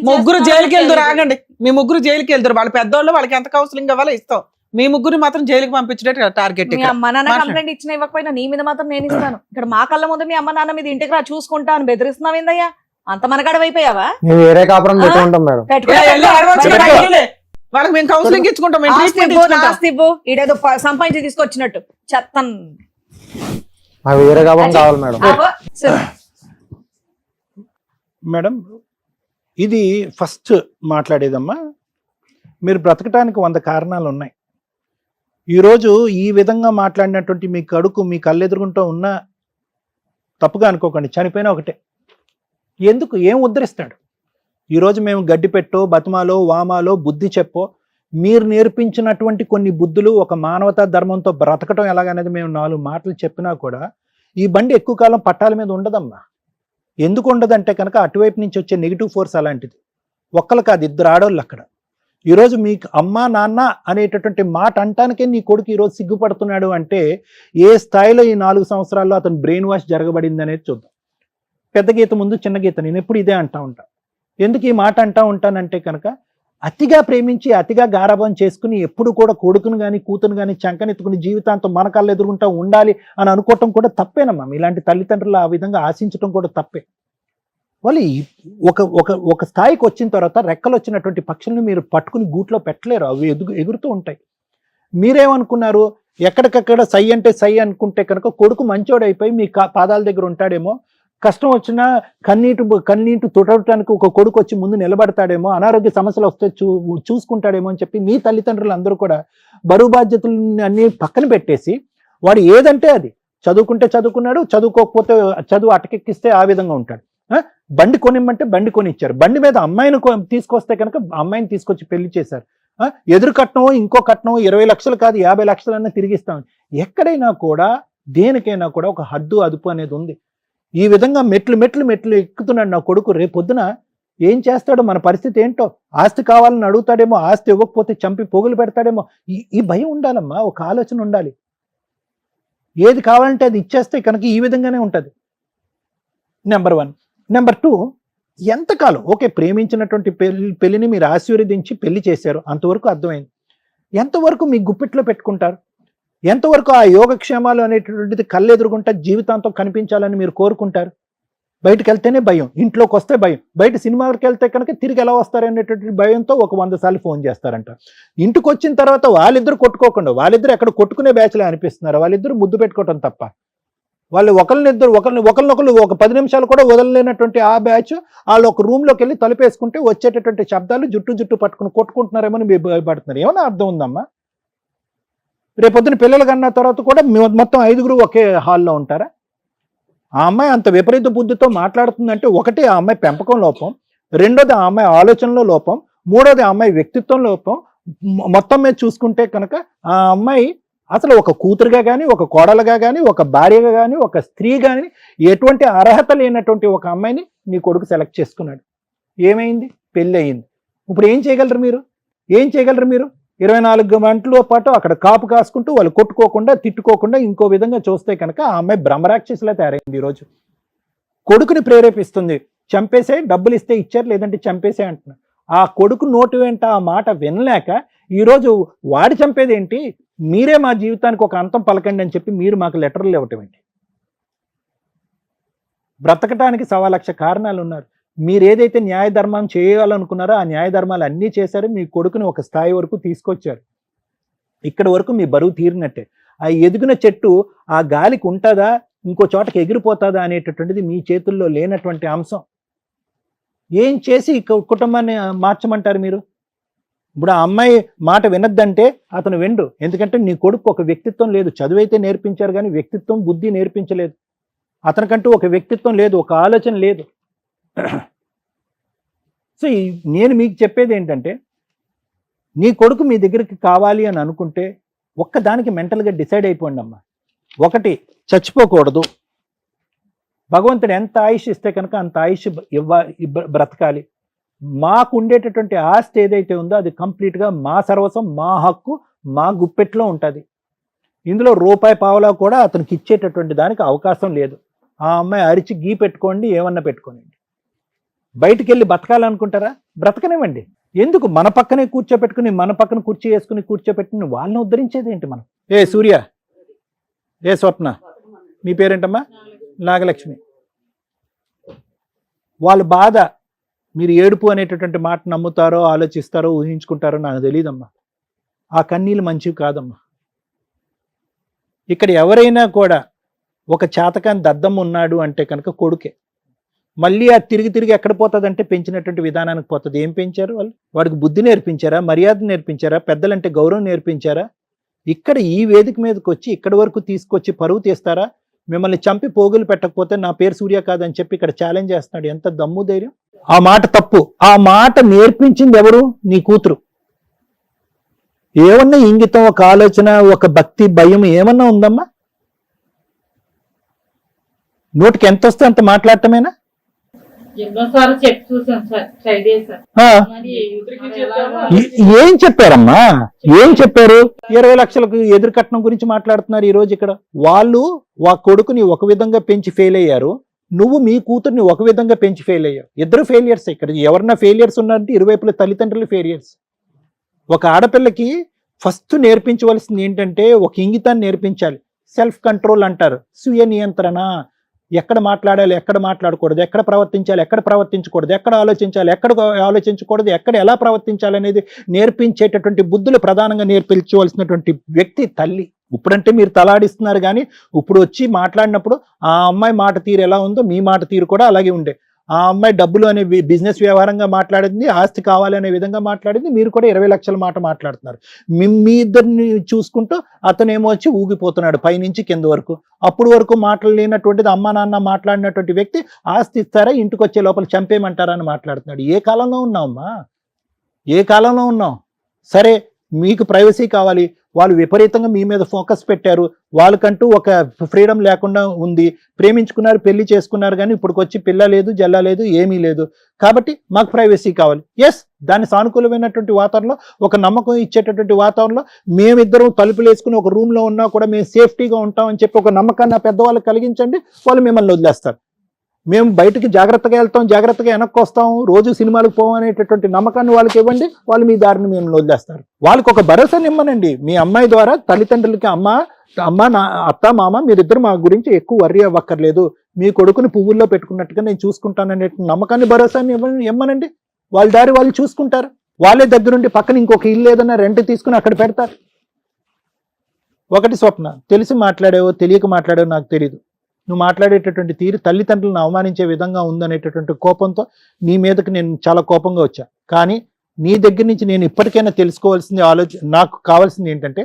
ముగ్గురు జైలుకి వెళ్తారు. ఆగండి, మీ ముగ్గురు జైలుకి వెళ్తారు. వాళ్ళ పెద్దవాళ్ళు, వాళ్ళకి ఎంత కౌన్సిలింగ్ కావాలో ఇస్తాం. మీ ముగ్గురు మాత్రం జైలుకి పంపించే టార్గెట్. మీ అమ్మ నాన్న కంప్లైంట్ ఇచ్చినా ఇవ్వకపోయినా నీ మీద మాత్రం నేను ఇస్తాను. ఇక్కడ మా కళ్ళ ముందు మీ అమ్మ నాన్న మీద ఇంటికి రా చూసుకుంటా అని బెదిరిస్తున్నావు ఏందయ్యా? అంత మనగడవైపోయావా? వేరే కాపురం పెట్టుకుంటాం మేడం. వాళ్ళకి మేము కౌన్సిలింగ్ ఇచ్చుకుంటాం. ఇడేదో సంపాదించి తీసుకొచ్చినట్టు చెత్తన్. వేరే కాపురం కావాలి మేడం. మేడం, ఇది ఫస్ట్ మాట్లాడేదమ్మా. మీరు బ్రతకటానికి 100 కారణాలు ఉన్నాయి. ఈరోజు ఈ విధంగా మాట్లాడినటువంటి మీ కడుకు మీ కళ్ళెదురుగుంటూ ఉన్నా తప్పుగా అనుకోకండి, చనిపోయినా ఒకటే. ఎందుకు? ఏం ఉద్ధరిస్తాడు? ఈరోజు మేము గడ్డి పెట్టో, బతుమాలో, వామాలో, బుద్ధి చెప్పో, మీరు నేర్పించినటువంటి కొన్ని బుద్ధులు, ఒక మానవతా ధర్మంతో బ్రతకటం ఎలాగనేది మేము 4 మాటలు చెప్పినా కూడా ఈ బండి ఎక్కువ కాలం పట్టాల మీద ఉండదమ్మా. ఎందుకు ఉండదంటే కనుక అటువైపు నుంచి వచ్చే నెగిటివ్ ఫోర్స్ అలాంటిది. ఒక్కరు కాదు, 2 ఆడోళ్ళు అక్కడ. ఈరోజు మీకు అమ్మా నాన్న అనేటటువంటి మాట అంటానికే నీ కొడుకు ఈరోజు సిగ్గుపడుతున్నాడు అంటే ఏ స్థాయిలో ఈ 4 సంవత్సరాల్లో అతను బ్రెయిన్ వాష్ జరగబడింది అనేది చూద్దాం. పెద్ద గీత ముందు చిన్న గీత. నేను ఎప్పుడు ఇదే అంటా ఉంటా. ఎందుకు ఈ మాట అంటా ఉంటానంటే కనుక అతిగా ప్రేమించి అతిగా గారాబం చేసుకుని ఎప్పుడు కూడా కొడుకును కానీ కూతురు కానీ చంకనెత్తుకుని జీవితాంతం మన కళ్ళు ఎదుర్కొంటా ఉండాలి అని అనుకోవటం కూడా తప్పేనమ్మా. ఇలాంటి తల్లిదండ్రులు ఆ విధంగా ఆశించడం కూడా తప్పే. వాళ్ళు ఒక స్థాయికి వచ్చిన తర్వాత రెక్కలు వచ్చినటువంటి పక్షులను మీరు పట్టుకుని గూట్లో పెట్టలేరు, అవి ఎగురుతూ ఉంటాయి. మీరేమనుకున్నారు? ఎక్కడికక్కడ సై అంటే సై అనుకుంటే కనుక కొడుకు మంచోడైపోయి మీ పాదాల దగ్గర ఉంటాడేమో, కష్టం వచ్చినా కన్నీటి తుడవటానికి ఒక కొడుకు వచ్చి ముందు నిలబడతాడేమో, అనారోగ్య సమస్యలు వస్తే చూసుకుంటాడేమో అని చెప్పి మీ తల్లిదండ్రులు అందరూ కూడా బరువు బాధ్యతలు అన్ని పక్కన పెట్టేసి వాడు ఏదంటే అది చదువుకుంటే చదువుకున్నాడు, చదువుకోకపోతే చదువు అటకెక్కిస్తే ఆ విధంగా ఉంటాడు. బండి కొనిమ్మంటే బండి కొనిచ్చారు. బండి మీద అమ్మాయిని తీసుకొస్తే కనుక అమ్మాయిని తీసుకొచ్చి పెళ్లి చేశారు. ఎదురు కట్నం ఇంకో కట్నం 20 లక్షలు కాదు 50 లక్షలన్నా తిరిగిస్తాం. ఎక్కడైనా కూడా దేనికైనా కూడా ఒక హద్దు అదుపు అనేది ఉంది. ఈ విధంగా మెట్లు ఎక్కుతున్నాడు నా కొడుకు. రేపొద్దున ఏం చేస్తాడో, మన పరిస్థితి ఏంటో, ఆస్తి కావాలని అడుగుతాడేమో, ఆస్తి ఇవ్వకపోతే చంపి పోగులు పెడతాడేమో. ఈ భయం ఉండాలమ్మా, ఒక ఆలోచన ఉండాలి. ఏది కావాలంటే అది ఇచ్చేస్తే కనుక ఈ విధంగానే ఉంటుంది. నెంబర్ 1. నెంబర్ 2, ఎంతకాలం ఓకే ప్రేమించినటువంటి పెళ్లిని మీరు ఆశీర్వదించి పెళ్లి చేశారు, అంతవరకు అర్థమైంది. ఎంతవరకు మీ గుప్పిట్లో పెట్టుకుంటారు? ఎంతవరకు ఆ యోగక్షేమాలు అనేటటువంటిది కళ్ళెదురుగుంటా జీవితాంతం కనిపించాలని మీరు కోరుకుంటారు? బయటకు వెళ్తేనే భయం, ఇంట్లోకి వస్తే భయం, బయట సినిమాకి వెళ్తే కనుక తిరిగి ఎలా వస్తారనేటువంటి భయంతో ఒక 100 సార్లు ఫోన్ చేస్తారంట. ఇంటికి వచ్చిన తర్వాత వాళ్ళిద్దరు కొట్టుకోకుండా, వాళ్ళిద్దరు ఎక్కడ కొట్టుకునే బ్యాచ్లే అనిపిస్తున్నారు, వాళ్ళిద్దరు ముద్దు పెట్టుకోవటం తప్ప వాళ్ళు ఒకరినొకరు ఒక 10 నిమిషాలు కూడా వదలలేనటువంటి ఆ బ్యాచ్ వాళ్ళు ఒక రూమ్ లోకి వెళ్ళి తలుపేసుకుంటే వచ్చేటటువంటి శబ్దాలు జుట్టు పట్టుకుని కొట్టుకుంటున్నారేమని మీరు భయపడుతున్నారు. ఏమన్నా అర్థం ఉందమ్మా? రేపొద్దున పిల్లలు కన్నా తర్వాత కూడా మొత్తం 5గురు ఒకే హాల్లో ఉంటారా? ఆ అమ్మాయి అంత విపరీత బుద్ధితో మాట్లాడుతుందంటే ఒకటి ఆ అమ్మాయి పెంపకం లోపం, రెండోది ఆ అమ్మాయి ఆలోచనలో లోపం, మూడోది ఆ అమ్మాయి వ్యక్తిత్వం లోపం. మొత్తం మీద చూసుకుంటే కనుక ఆ అమ్మాయి అసలు ఒక కూతురుగా కానీ, ఒక కోడలుగా కానీ, ఒక భార్యగా కానీ, ఒక స్త్రీ కానీ ఎటువంటి అర్హత లేనటువంటి ఒక అమ్మాయిని నీ కొడుకు సెలెక్ట్ చేసుకున్నాడు. ఏమైంది? పెళ్ళి అయింది. ఇప్పుడు ఏం చేయగలరు మీరు? 24 గంటల పాటు అక్కడ కాపు కాసుకుంటూ వాళ్ళు కొట్టుకోకుండా తిట్టుకోకుండా ఇంకో విధంగా చూస్తే కనుక ఆ అమ్మాయి బ్రహ్మరాక్షసులా తయారైంది. ఈరోజు కొడుకుని ప్రేరేపిస్తుంది, చంపేసే, డబ్బులు ఇస్తే ఇచ్చారు లేదంటే చంపేసే అంటున్నారు. ఆ కొడుకు నోటి వెంట ఆ మాట వినలేక ఈరోజు వాడి చంపేది ఏంటి, మీరే మా జీవితానికి ఒక అంతం పలకండి అని చెప్పి మీరు మాకు లెటర్లు ఇవ్వటం ఏంటి? బ్రతకటానికి 1,00,000 కారణాలు ఉన్నారు. మీరు ఏదైతే న్యాయ ధర్మం చేయాలనుకున్నారో ఆ న్యాయ ధర్మాలు అన్నీ చేశారు. మీ కొడుకుని ఒక స్థాయి వరకు తీసుకొచ్చారు. ఇక్కడ వరకు మీ బరువు తీరినట్టే. ఆ ఎదిగిన చెట్టు ఆ గాలికి ఉంటుందా, ఇంకో చోటకి ఎగిరిపోతుందా అనేటటువంటిది మీ చేతుల్లో లేనటువంటి అంశం. ఏం చేసి కుటుంబాన్ని మార్చమంటారు మీరు? ఇప్పుడు ఆ అమ్మాయి మాట వినద్దంటే అతను వెండు. ఎందుకంటే నీ కొడుకు ఒక వ్యక్తిత్వం లేదు. చదువైతే నేర్పించారు కానీ వ్యక్తిత్వం, బుద్ధి నేర్పించలేదు. అతనికంటూ ఒక వ్యక్తిత్వం లేదు, ఒక ఆలోచన లేదు. సో నేను మీకు చెప్పేది ఏంటంటే, నీ కొడుకు మీ దగ్గరికి కావాలి అని అనుకుంటే ఒక్కదానికి మెంటల్గా డిసైడ్ అయిపోండి అమ్మా. ఒకటి, చచ్చిపోకూడదు. భగవంతుడు ఎంత ఆయుష్ ఇస్తే కనుక అంత ఆయుష్ బ్రతకాలి. మాకు ఉండేటటువంటి ఆస్తి ఏదైతే ఉందో అది కంప్లీట్గా మా సర్వస్వం, మా హక్కు, మా గుప్పెట్లో ఉంటుంది. ఇందులో రూపాయి పావలా కూడా అతనికి ఇచ్చేటటువంటి దానికి అవకాశం లేదు. ఆ అమ్మాయి అరిచి గీ పెట్టుకోండి, ఏమన్నా పెట్టుకోండి. బయటికి వెళ్ళి బతకాలనుకుంటారా? బ్రతకనివ్వండి. ఎందుకు మన పక్కనే కూర్చోపెట్టుకుని, మన పక్కన కుర్చీ వేసుకుని కూర్చోపెట్టుకుని వాళ్ళని ఉద్ధరించేది ఏంటి మనం? ఏ సూర్య, ఏ స్వప్న, మీ పేరేంటమ్మా? నాగలక్ష్మి. వాళ్ళ బాధ మీరు ఏడుపు అనేటటువంటి మాట నమ్ముతారో, ఆలోచిస్తారో, ఊహించుకుంటారో నాకు తెలియదమ్మా. ఆ కన్నీళ్ళు మంచివి కాదమ్మా. ఇక్కడ ఎవరైనా కూడా ఒక చాతకాన్ని దద్దమ్మ ఉన్నాడు అంటే కనుక కొడుకే. మళ్ళీ అది తిరిగి ఎక్కడ పోతుందంటే పెంచినటువంటి విధానానికి పోతుంది. ఏం పెంచారు వాళ్ళు? వాడికి బుద్ధి నేర్పించారా, మర్యాద నేర్పించారా, పెద్దలంటే గౌరవం నేర్పించారా? ఇక్కడ ఈ వేదిక మీదకి వచ్చి ఇక్కడి వరకు తీసుకొచ్చి పరువు తీస్తారా? మిమ్మల్ని చంపి పోగులు పెట్టకపోతే నా పేరు సూర్య కాదని చెప్పి ఇక్కడ ఛాలెంజ్ చేస్తున్నాడు. ఎంత దమ్ము ధైర్యం! ఆ మాట తప్పు. ఆ మాట నేర్పించింది ఎవరు? నీ కూతురు. ఏమన్నా ఇంగితం, ఒక ఆలోచన, ఒక భక్తి, భయం ఏమన్నా ఉందమ్మా? నోటికి ఎంత వస్తే అంత మాట్లాడటమేనా? ఏం చెప్పారమ్మా? ఏం చెప్పారు? 20 లక్షలకు ఎదురు కట్నం గురించి మాట్లాడుతున్నారు ఈ రోజు ఇక్కడ. వాళ్ళు కొడుకుని ఒక విధంగా పెంచి ఫెయిల్ అయ్యారు, నువ్వు మీ కూతుర్ని ఒక విధంగా పెంచి ఫెయిల్ అయ్యావు. ఇద్దరు ఫెయిలియర్స్. ఇక్కడ ఎవరన్నా ఫెయిలియర్స్ ఉన్నారంటే ఇరువైపుల తల్లిదండ్రులు ఫెయిలియర్స్. ఒక ఆడపిల్లకి ఫస్ట్ నేర్పించవలసింది ఏంటంటే ఒక ఇంగితాన్ని నేర్పించాలి. సెల్ఫ్ కంట్రోల్ అంటారు, స్వీయ నియంత్రణ. ఎక్కడ మాట్లాడాలి, ఎక్కడ మాట్లాడకూడదు, ఎక్కడ ప్రవర్తించాలి, ఎక్కడ ప్రవర్తించకూడదు, ఎక్కడ ఆలోచించాలి, ఎక్కడ ఆలోచించకూడదు, ఎక్కడ ఎలా ప్రవర్తించాలి అనేది నేర్పించేటటువంటి బుద్ధులు ప్రధానంగా నేర్పించవలసినటువంటి వ్యక్తి తల్లి. ఇప్పుడంటే మీరు తలాడిస్తున్నారు కానీ ఇప్పుడు వచ్చి మాట్లాడినప్పుడు ఆ అమ్మాయి మాట తీరు ఎలా ఉందో మీ మాట తీరు కూడా అలాగే ఉండే. ఆ అమ్మాయి డబ్బులు అనే బిజినెస్ వ్యవహారంగా మాట్లాడింది, ఆస్తి కావాలి అనే విధంగా మాట్లాడింది. మీరు కూడా 20 లక్షల మాట మాట్లాడుతున్నారు. మీ ఇద్దరిని చూసుకుంటూ అతనేమో వచ్చి ఊగిపోతున్నాడు పైనుంచి కింద వరకు. అప్పుడు వరకు మాట్లాడలేనటువంటిది అమ్మ నాన్న మాట్లాడినటువంటి వ్యక్తి ఆస్తి ఇస్తారా, ఇంటికి వచ్చే లోపల చంపేయమంటారా అని మాట్లాడుతున్నాడు. ఏ కాలంలో ఉన్నావమ్మా? ఏ కాలంలో ఉన్నాం? సరే, మీకు ప్రైవసీ కావాలి, వాళ్ళు విపరీతంగా మీ మీద ఫోకస్ పెట్టారు, వాళ్ళకంటూ ఒక ఫ్రీడమ్ లేకుండా ఉంది. ప్రేమించుకున్నారు, పెళ్లి చేసుకున్నారు, కానీ ఇప్పటికొచ్చి పిల్ల లేదు, జల్ల లేదు, ఏమీ లేదు. కాబట్టి మాకు ప్రైవసీ కావాలి. ఎస్, దాని సానుకూలమైనటువంటి వాతావరణంలో, ఒక నమ్మకం ఇచ్చేటటువంటి వాతావరణంలో మేమిద్దరం తలుపులు వేసుకుని ఒక రూమ్లో ఉన్నా కూడా మేము సేఫ్టీగా ఉంటామని చెప్పి ఒక నమ్మకాన్ని ఆ పెద్దవాళ్ళు కలిగించండి. వాళ్ళు మిమ్మల్ని వదిలేస్తారు. మేము బయటకు జాగ్రత్తగా వెళ్తాం, జాగ్రత్తగా వెనక్కి వస్తాం, రోజు సినిమాలకు పోవం అనేటటువంటి నమ్మకాన్ని వాళ్ళకి ఇవ్వండి. వాళ్ళు మీ దారిని మేము వదిలేస్తారు. వాళ్ళకి ఒక భరోసాని ఇమ్మనండి. మీ అమ్మాయి ద్వారా తల్లిదండ్రులకి అమ్మ, నా అత్త, మామ మీరిద్దరు మా గురించి ఎక్కువ వర్రీ అవ్వక్కర్లేదు, మీ కొడుకుని పువ్వుల్లో పెట్టుకున్నట్టుగా నేను చూసుకుంటాననే నమ్మకాన్ని, భరోసాని ఇమ్మనండి. వాళ్ళ దారి వాళ్ళు చూసుకుంటారు. వాళ్ళే దగ్గరుండి పక్కన ఇంకొక ఇల్లు ఏదన్నా రెంట్ తీసుకుని అక్కడ పెడతారు. ఒకటి స్వప్న, తెలిసి మాట్లాడావో తెలియక మాట్లాడావో నాకు తెలియదు, నువ్వు మాట్లాడేటటువంటి తీరు తల్లిదండ్రులను అవమానించే విధంగా ఉందనేటటువంటి కోపంతో నీ మీదకి నేను చాలా కోపంగా వచ్చా. కానీ నీ దగ్గర నుంచి నేను ఇప్పటికైనా తెలుసుకోవాల్సింది నాకు కావాల్సింది ఏంటంటే,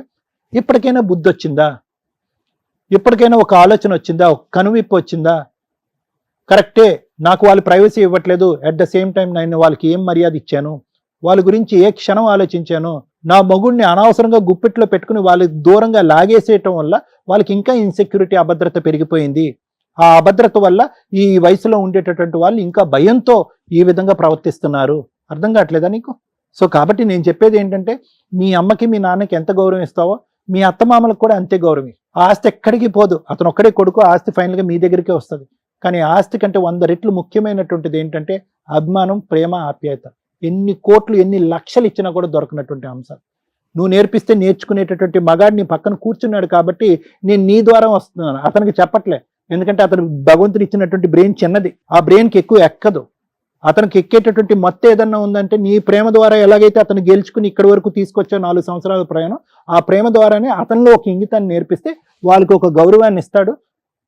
ఇప్పటికైనా బుద్ధి వచ్చిందా, ఇప్పటికైనా ఒక ఆలోచన వచ్చిందా, ఒక కనువిప్పు వచ్చిందా? కరెక్టే, నాకు వాళ్ళు ప్రైవసీ ఇవ్వట్లేదు, అట్ ద సేమ్ టైం నేను వాళ్ళకి ఏం మర్యాద ఇచ్చాను, వాళ్ళ గురించి ఏ క్షణం ఆలోచించాను, నా మగుడిని అనవసరంగా గుప్పిట్లో పెట్టుకుని వాళ్ళకి దూరంగా లాగేసేయటం వల్ల వాళ్ళకి ఇంకా ఇన్సెక్యూరిటీ, అభద్రత పెరిగిపోయింది. ఆ అభద్రత వల్ల ఈ వయసులో ఉండేటటువంటి వాళ్ళు ఇంకా భయంతో ఈ విధంగా ప్రవర్తిస్తున్నారు. అర్థం కావట్లేదా నీకు? సో కాబట్టి నేను చెప్పేది ఏంటంటే, మీ అమ్మకి మీ నాన్నకి ఎంత గౌరవం ఇస్తావో మీ అత్తమామలకు కూడా అంతే గౌరవం. ఆ ఆస్తి ఎక్కడికి పోదు, అతను ఒక్కడే కొడుకు, ఆస్తి ఫైనల్గా మీ దగ్గరికే వస్తుంది. కానీ ఆస్తి కంటే 100 రెట్లు ముఖ్యమైనటువంటిది ఏంటంటే అభిమానం, ప్రేమ, ఆప్యాయత. ఎన్ని కోట్లు ఎన్ని లక్షలు ఇచ్చినా కూడా దొరకనటువంటి అంశాలు నువ్వు నేర్పిస్తే నేర్చుకునేటటువంటి మగాడిని పక్కన కూర్చున్నాడు కాబట్టి నేను నీ ద్వారా వస్తున్నాను, అతనికి చెప్పట్లే. ఎందుకంటే అతను భగవంతుడు ఇచ్చినటువంటి బ్రెయిన్ చిన్నది, ఆ బ్రెయిన్కి ఎక్కువ ఎక్కదు. అతనికి ఎక్కేటటువంటి మొత్తం ఏదన్నా ఉందంటే నీ ప్రేమ ద్వారా ఎలాగైతే అతను గెలుచుకుని ఇక్కడి వరకు తీసుకొచ్చా 4 సంవత్సరాల ప్రయాణం, ఆ ప్రేమ ద్వారానే అతనిలో ఒక ఇంగితాన్ని నేర్పిస్తే వాళ్ళకి ఒక గౌరవాన్ని ఇస్తాడు,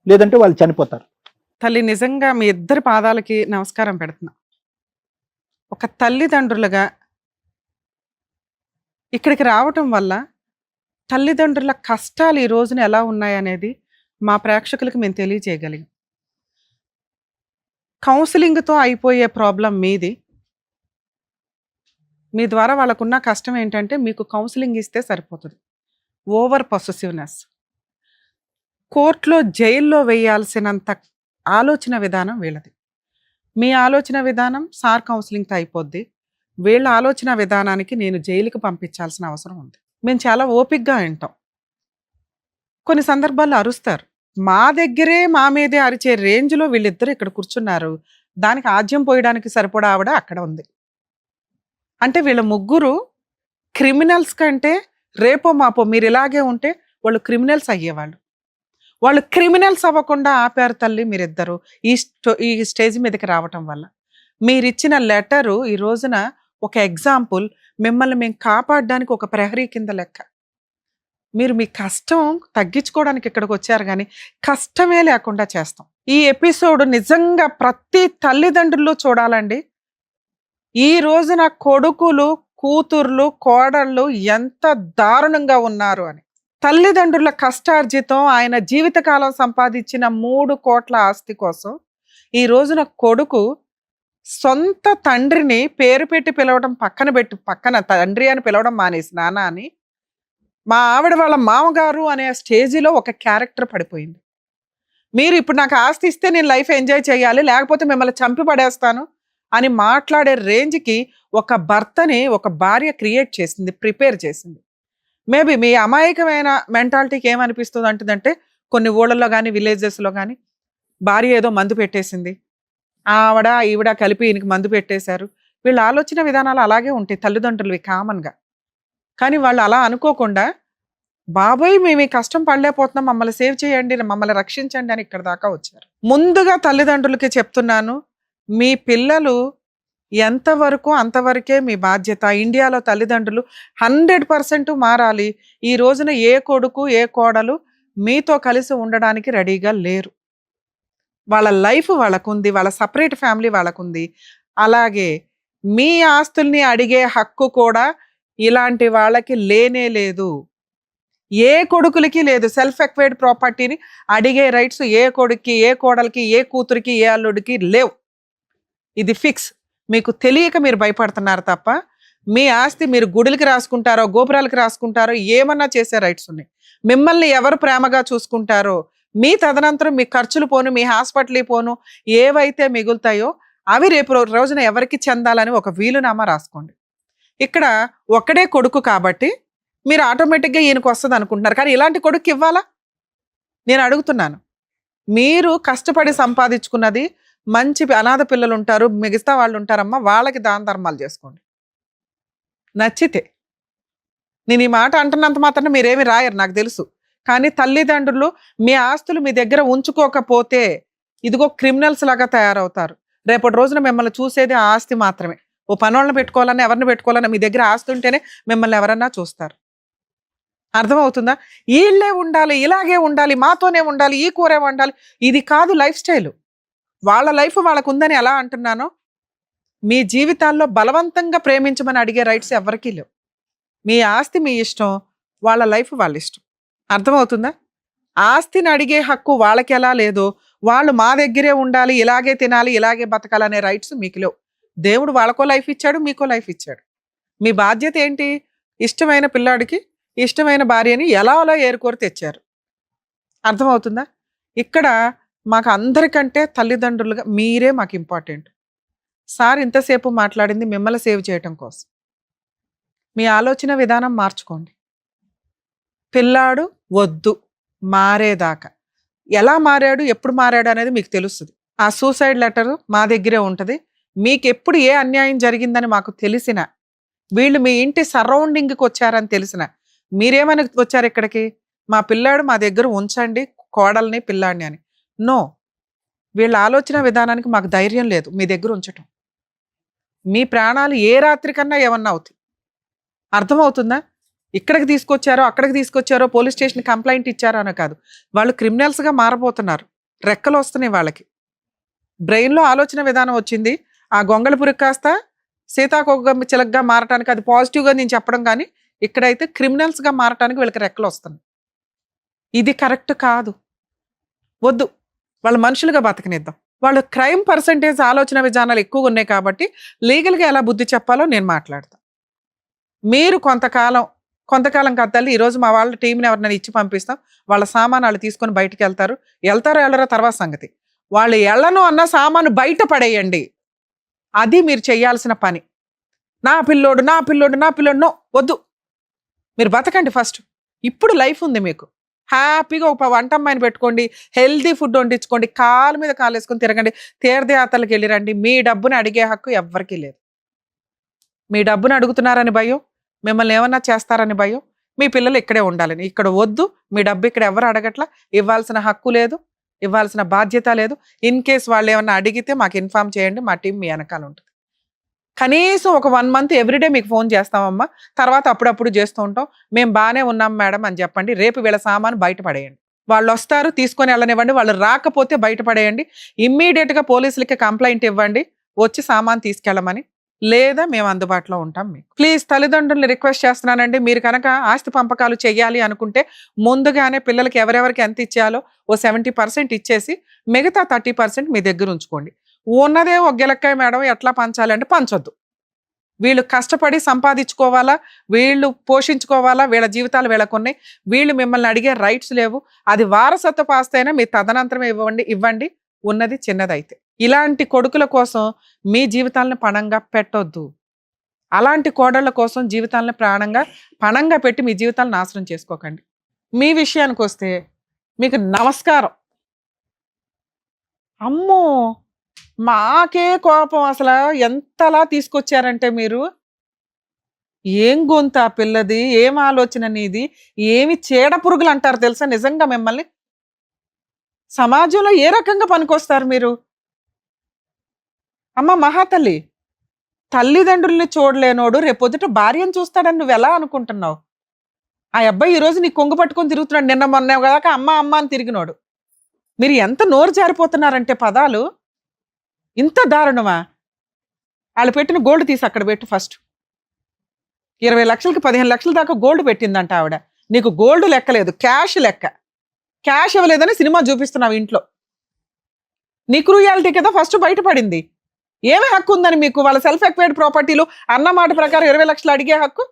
లేదంటే వాళ్ళు చనిపోతారు. తల్లి, నిజంగా మీ ఇద్దరి పాదాలకి నమస్కారం పెడుతున్నా. ఒక తల్లిదండ్రులుగా ఇక్కడికి రావటం వల్ల తల్లిదండ్రుల కష్టాలు ఈ రోజున ఎలా ఉన్నాయనేది మా ప్రేక్షకులకు మేము తెలియజేయగలిగాం. కౌన్సిలింగ్తో అయిపోయే ప్రాబ్లం మీది. మీ ద్వారా వాళ్ళకున్న కష్టం ఏంటంటే మీకు కౌన్సిలింగ్ ఇస్తే సరిపోతుంది. ఓవర్ పొసెసివ్నెస్, కోర్టులో జైల్లో వేయాల్సినంత ఆలోచన విధానం వీళ్ళది. మీ ఆలోచన విధానం సార్ కౌన్సిలింగ్తో అయిపోద్ది, వీళ్ళ ఆలోచన విధానానికి నేను జైలుకి పంపించాల్సిన అవసరం ఉంది. మేము చాలా ఓపికగా వింటాం, కొన్ని సందర్భాల్లో అరుస్తారు. మా దగ్గరే మా మీదే అరిచే రేంజ్లో వీళ్ళిద్దరు ఇక్కడ కూర్చున్నారు. దానికి ఆజ్యం పోయడానికి సరిపడా ఆవిడ అక్కడ ఉంది. అంటే వీళ్ళ ముగ్గురు క్రిమినల్స్ కంటే రేపో మాపో మీరు ఇలాగే ఉంటే వాళ్ళు క్రిమినల్స్ అయ్యేవాళ్ళు. వాళ్ళు క్రిమినల్స్ అవ్వకుండా ఆపారు తల్లి మీరిద్దరు ఈ స్టేజ్ మీదకి రావటం వల్ల. మీరిచ్చిన లెటరు ఈ రోజున ఒక ఎగ్జాంపుల్. మిమ్మల్ని మేము కాపాడడానికి ఒక ప్రహరీ కింద లెక్క. మీరు మీ కష్టం తగ్గించుకోవడానికి ఇక్కడికి వచ్చారు, కానీ కష్టమే లేకుండా చేస్తాం. ఈ ఎపిసోడ్ నిజంగా ప్రతి తల్లిదండ్రులు చూడాలండి. ఈ రోజున కొడుకులు, కూతుర్లు, కోడళ్ళు ఎంత దారుణంగా ఉన్నారు అని. తల్లిదండ్రుల కష్టార్జితం, ఆయన జీవితకాలం సంపాదించిన 3 కోట్ల ఆస్తి కోసం ఈ రోజున కొడుకు సొంత తండ్రిని పేరు పెట్టి పిలవడం పక్కన తండ్రి అని పిలవడం మానేసి నాన్న అని, మా ఆవిడ వాళ్ళ మామగారు అనే స్టేజిలో ఒక క్యారెక్టర్ పడిపోయింది. మీరు ఇప్పుడు నాకు ఆస్తి ఇస్తే నేను లైఫ్ ఎంజాయ్ చేయాలి, లేకపోతే మిమ్మల్ని చంపి పడేస్తాను అని మాట్లాడే రేంజ్కి ఒక భర్తని ఒక భార్య క్రియేట్ చేసింది, ప్రిపేర్ చేసింది. మేబీ మీ అమాయకమైన మెంటాలిటీకి ఏమనిపిస్తుంది అంటుందంటే, కొన్ని ఊళ్ళల్లో కానీ విలేజెస్లో కానీ భార్య ఏదో మందు పెట్టేసింది, ఆవిడ ఈవిడ కలిపి ఈయనకి మందు పెట్టేశారు. వీళ్ళ ఆలోచన విధానాలు అలాగే ఉంటాయి తల్లిదండ్రులవి కామన్గా. కానీ వాళ్ళు అలా అనుకోకుండా, బాబోయ్ మేము ఈ కష్టం పడలేకపోతున్నాం, మమ్మల్ని సేవ్ చేయండి, మమ్మల్ని రక్షించండి అని ఇక్కడ దాకా వచ్చారు. ముందుగా తల్లిదండ్రులకి చెప్తున్నాను, మీ పిల్లలు ఎంతవరకు అంతవరకే మీ బాధ్యత. ఇండియాలో తల్లిదండ్రులు 100% మారాలి. ఈ రోజున ఏ కొడుకు ఏ కోడలు మీతో కలిసి ఉండడానికి రెడీగా లేరు. వాళ్ళ లైఫ్ వాళ్ళకుంది, వాళ్ళ సపరేట్ ఫ్యామిలీ వాళ్ళకుంది. అలాగే మీ ఆస్తుల్ని అడిగే హక్కు కూడా ఇలాంటి వాళ్ళకి లేనే లేదు. ఏ కొడుకులకి లేదు. సెల్ఫ్ ఎక్వైర్డ్ ప్రాపర్టీని అడిగే రైట్స్ ఏ కొడుక్కి, ఏ కోడలికి, ఏ కూతురికి, ఏ అల్లుడికి లేవు. ఇది ఫిక్స్. మీకు తెలియక మీరు భయపడుతున్నారు తప్ప, మీ ఆస్తి మీరు గుడులకి రాసుకుంటారో, గోపురాలకి రాసుకుంటారో, ఏమన్నా చేసే రైట్స్ ఉన్నాయి. మిమ్మల్ని ఎవరు ప్రేమగా చూసుకుంటారో, మీ తదనంతరం మీ ఖర్చులు పోను, మీ హాస్పిటల్ పోను, ఏవైతే మిగులుతాయో అవి రేపు రోజున ఎవరికి చెందాలని ఒక వీలునామా రాసుకోండి. ఇక్కడ ఒక్కడే కొడుకు కాబట్టి మీరు ఆటోమేటిక్గా ఈయనకు వస్తుంది అనుకుంటున్నారు, కానీ ఇలాంటి కొడుకు ఇవ్వాలా? నేను అడుగుతున్నాను. మీరు కష్టపడి సంపాదించుకున్నది, మంచి అనాథ పిల్లలు ఉంటారు, మిగతా వాళ్ళు ఉంటారమ్మా, వాళ్ళకి దాన ధర్మాలు చేసుకోండి నచ్చితే. నేను ఈ మాట అంటున్నంత మాత్రం మీరేమి రాయరు నాకు తెలుసు, కానీ తల్లిదండ్రులు మీ ఆస్తులు మీ దగ్గర ఉంచుకోకపోతే ఇదిగో క్రిమినల్స్ లాగా తయారవుతారు. రేపటి రోజున మిమ్మల్ని చూసేది ఆ ఆస్తి మాత్రమే. ఓ పనోళ్ళని పెట్టుకోవాలన్నా, ఎవరిని పెట్టుకోవాలన్నా మీ దగ్గర ఆస్తి ఉంటేనే మిమ్మల్ని ఎవరన్నా చూస్తారు. అర్థమవుతుందా? వీళ్ళే ఉండాలి, ఇలాగే ఉండాలి, మాతోనే ఉండాలి, ఈ కూరే వండాలి, ఇది కాదు లైఫ్ స్టైల్. వాళ్ళ లైఫ్ వాళ్ళకు ఉందని ఎలా అంటున్నానో, మీ జీవితాల్లో బలవంతంగా ప్రేమించమని అడిగే రైట్స్ ఎవరికీ లేవు. మీ ఆస్తి మీ ఇష్టం, వాళ్ళ లైఫ్ వాళ్ళ ఇష్టం. అర్థమవుతుందా? ఆస్తిని అడిగే హక్కు వాళ్ళకి ఎలా లేదో, వాళ్ళు మా దగ్గరే ఉండాలి, ఇలాగే తినాలి, ఇలాగే బతకాలనే రైట్స్ మీకు లేవు. దేవుడు వాళ్ళకో లైఫ్ ఇచ్చాడు, మీకో లైఫ్ ఇచ్చాడు. మీ బాధ్యత ఏంటి? ఇష్టమైన పిల్లాడికి ఇష్టమైన భార్యని ఎలా అలా ఏరుకోరి తెచ్చారు. అర్థమవుతుందా? ఇక్కడ మాకు అందరికంటే తల్లిదండ్రులుగా మీరే మాకు ఇంపార్టెంట్. సార్ ఇంతసేపు మాట్లాడింది మిమ్మల్ని సేవ్ చేయటం కోసం. మీ ఆలోచన విధానం మార్చుకోండి. పిల్లాడు వద్దు మారేదాకా, ఎలా మారాడు, ఎప్పుడు మారాడు అనేది మీకు తెలుస్తుంది. ఆ సూసైడ్ లెటర్ మా దగ్గరే ఉంటుంది. మీకు ఎప్పుడు ఏ అన్యాయం జరిగిందని మాకు తెలిసిన, వీళ్ళు మీ ఇంటి సరౌండింగ్కి వచ్చారని తెలిసిన, మీరేమని వచ్చారు ఇక్కడికి? మా పిల్లాడు మా దగ్గర ఉంచండి, కోడల్ని పిల్లాడిని అని. నో, వీళ్ళ ఆలోచన విధానానికి మాకు ధైర్యం లేదు మీ దగ్గర ఉంచటం. మీ ప్రాణాలు ఏ రాత్రి కన్నా ఏమన్నా అవుతాయి. అర్థమవుతుందా? ఇక్కడికి తీసుకొచ్చారో అక్కడికి తీసుకొచ్చారో పోలీస్ స్టేషన్ కంప్లైంట్ ఇచ్చారో అనో కాదు, వాళ్ళు క్రిమినల్స్గా మారబోతున్నారు. రెక్కలు వస్తున్నాయి వాళ్ళకి. బ్రెయిన్లో ఆలోచన విధానం వచ్చింది. ఆ గొంగళ పురుగు కాస్త సీతాకోక చిలకగా మారటానికి అది పాజిటివ్గా నేను చెప్పడం, కానీ ఇక్కడైతే క్రిమినల్స్గా మారటానికి వీళ్ళకి రెక్కలు వస్తున్నాయి. ఇది కరెక్ట్ కాదు, వద్దు. వాళ్ళ మనుషులుగా బతకనిద్దాం. వాళ్ళు క్రైమ్ పర్సంటేజ్ ఆలోచన విధానాలు ఎక్కువగా ఉన్నాయి కాబట్టి లీగల్గా ఎలా బుద్ధి చెప్పాలో నేను మాట్లాడతాను. మీరు కొంతకాలం కాదు తల్లి, ఈరోజు మా వాళ్ళ టీంని ఎవరినైనా ఇచ్చి పంపిస్తాం, వాళ్ళ సామాను వాళ్ళు తీసుకొని బయటికి వెళ్తారో వెళ్ళరో తర్వాత సంగతి. వాళ్ళు ఎళ్ళను అన్న సామాను బయట పడేయండి. అది మీరు చేయాల్సిన పని. నా పిల్లోడు నో, వద్దు. మీరు బతకండి ఫస్ట్. ఇప్పుడు లైఫ్ ఉంది మీకు. హ్యాపీగా ఒక వంట అమ్మాయిని పెట్టుకోండి, హెల్దీ ఫుడ్ వండించుకోండి, కాలు మీద కాలు వేసుకొని తిరగండి, తీర్థయాత్రలకు వెళ్ళి రండి. మీ డబ్బుని అడిగే హక్కు ఎవ్వరికీ లేదు. మీ డబ్బుని అడుగుతున్నారని భయం, మిమ్మల్ని ఏమన్నా చేస్తారని భయం, మీ పిల్లలు ఇక్కడే ఉండాలని. ఇక్కడ వద్దు. మీ డబ్బు ఇక్కడ ఎవరు అడగట్లా, ఇవ్వాల్సిన హక్కు లేదు, ఇవ్వాల్సిన బాధ్యత లేదు. ఇన్ కేస్ వాళ్ళు ఏమన్నా అడిగితే మాకు ఇన్ఫార్మ్ చేయండి, మా టీం మీ వెనకాల ఉంటుంది. కనీసం ఒక 1 month ఎవ్రీడే మీకు ఫోన్ చేస్తామమ్మా, తర్వాత అప్పుడప్పుడు చేస్తూ ఉంటాం, మేము బాగానే ఉన్నాం మేడం అని చెప్పండి. రేపు వీళ్ళ సామాను బయటపడేయండి. వాళ్ళు వస్తారు, తీసుకొని వెళ్ళనివ్వండి. వాళ్ళు రాకపోతే బయటపడేయండి. ఇమ్మీడియట్గా పోలీసులకి కంప్లైంట్ ఇవ్వండి, వచ్చి సామాను తీసుకెళ్ళమని. లేదా మేము అందుబాటులో ఉంటాం మీకు. ప్లీజ్ తల్లిదండ్రుల్ని రిక్వెస్ట్ చేస్తున్నానండి, మీరు కనుక ఆస్తి పంపకాలు చెయ్యాలి అనుకుంటే ముందుగానే పిల్లలకి ఎవరెవరికి ఎంత ఇచ్చేయాలో ఓ 70% ఇచ్చేసి మిగతా 30% మీ దగ్గర ఉంచుకోండి. ఉన్నదే ఒక గిలక్కాయ మేడం ఎట్లా పంచాలి అంటే పంచొద్దు. వీళ్ళు కష్టపడి సంపాదించుకోవాలా, వీళ్ళు పోషించుకోవాలా, వీళ్ళ జీవితాలు వీళ్ళకున్నాయి. వీళ్ళు మిమ్మల్ని అడిగే రైట్స్ లేవు. అది వారసత్వ ఆస్తి అయినా మీ తదనంతరమే ఇవ్వండి, ఉన్నది చిన్నదైతే. ఇలాంటి కొడుకుల కోసం మీ జీవితాలను పణంగా పెట్టొద్దు. అలాంటి కోడళ్ళ కోసం జీవితాలను పణంగా పెట్టి మీ జీవితాలను నాశనం చేసుకోకండి. మీ విషయానికి వస్తే మీకు నమస్కారం. అమ్మో, మాకే కోపం. అసలు ఎంతలా తీసుకొచ్చారంటే మీరు, ఏం గొంత పిల్లది, ఏం ఆలోచన నీది, ఏమి చీడ పురుగులు అంటారు తెలుసా నిజంగా మిమ్మల్ని. సమాజంలో ఏ రకంగా పనికొస్తారు మీరు? అమ్మ మహాతల్లి, తల్లిదండ్రుల్ని చూడలేనోడు రేపొద్దుట భార్యను చూస్తాడని నువ్వు ఎలా అనుకుంటున్నావు? ఆ అబ్బాయి ఈరోజు నీ కొంగు పట్టుకొని తిరుగుతున్నాడు, నిన్న మొన్న కదా అమ్మ అని తిరిగినోడు. మీరు ఎంత నోరు జారిపోతున్నారంటే పదాలు, ఇంత దారుణమా? వాళ్ళు పెట్టిన గోల్డ్ తీసి అక్కడ పెట్టు ఫస్ట్. 20 లక్షలకి 15 లక్షల దాకా గోల్డ్ పెట్టిందంట ఆవిడ. నీకు గోల్డ్ లెక్కలేదు, క్యాష్ లెక్క. క్యాష్ ఇవ్వలేదని సినిమా చూపిస్తున్నావు ఇంట్లో. నీ క్రూయాలిటీ కదా ఫస్ట్ బయటపడింది. ఏమి హక్కు ఉందని మీకు? వాళ్ళ సెల్ఫ్ ఎక్వైర్డ్ ప్రాపర్టీలు అన్న మాట ప్రకారం 20 లక్షలు అడిగే హక్కు.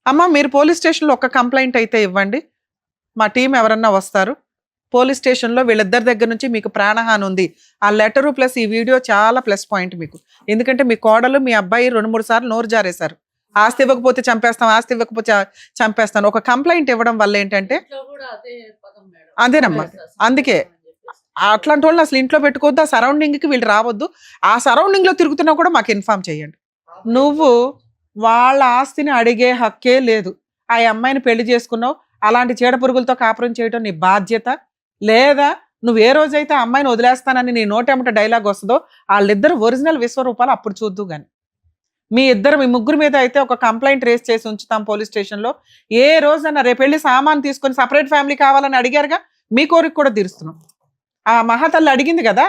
అమ్మ మీరు పోలీస్ స్టేషన్లో ఒక కంప్లైంట్ అయితే ఇవ్వండి, మా టీం ఎవరన్నా వస్తారు. పోలీస్ స్టేషన్లో వీళ్ళిద్దరి దగ్గర నుంచి మీకు ప్రాణహాని ఉంది. ఆ లెటరు ప్లస్ ఈ వీడియో చాలా ప్లస్ పాయింట్ మీకు. ఎందుకంటే మీ కోడలు మీ అబ్బాయి 2-3 సార్లు నోరు జారేశారు. ఆస్తి ఇవ్వకపోతే చంపేస్తాం, ఆస్తి ఇవ్వకపోతే చంపేస్తాను. ఒక కంప్లైంట్ ఇవ్వడం వల్ల ఏంటంటే అదేనమ్మా, అందుకే అట్లాంటి వాళ్ళని అసలు ఇంట్లో పెట్టుకోవద్దు. ఆ సరౌండింగ్కి వీళ్ళు రావద్దు. ఆ సరౌండింగ్లో తిరుగుతున్నా కూడా మాకు ఇన్ఫార్మ్ చేయండి. నువ్వు వాళ్ళ ఆస్తిని అడిగే హక్కే లేదు. ఆ అమ్మాయిని పెళ్లి చేసుకున్నావు, అలాంటి చీడ పురుగులతో కాపురం చేయడం నీ బాధ్యత. లేదా నువ్వు ఏ రోజైతే ఆ అమ్మాయిని వదిలేస్తానని నీ నోటెమట డైలాగ్ వస్తుందో వాళ్ళిద్దరు ఒరిజినల్ విశ్వరూపాలు అప్పుడు చూద్దు. కానీ మీ ముగ్గురు మీద అయితే ఒక కంప్లైంట్ రేస్ చేసి ఉంచుతాం పోలీస్ స్టేషన్ లో. ఏ రోజన్నా రేపు వెళ్ళి సామాన్ తీసుకొని సపరేట్ ఫ్యామిలీ కావాలని అడిగారుగా, మీ కోరిక కూడా తీరుస్తున్నాం. ఆ మహాతల్లి అడిగింది కదా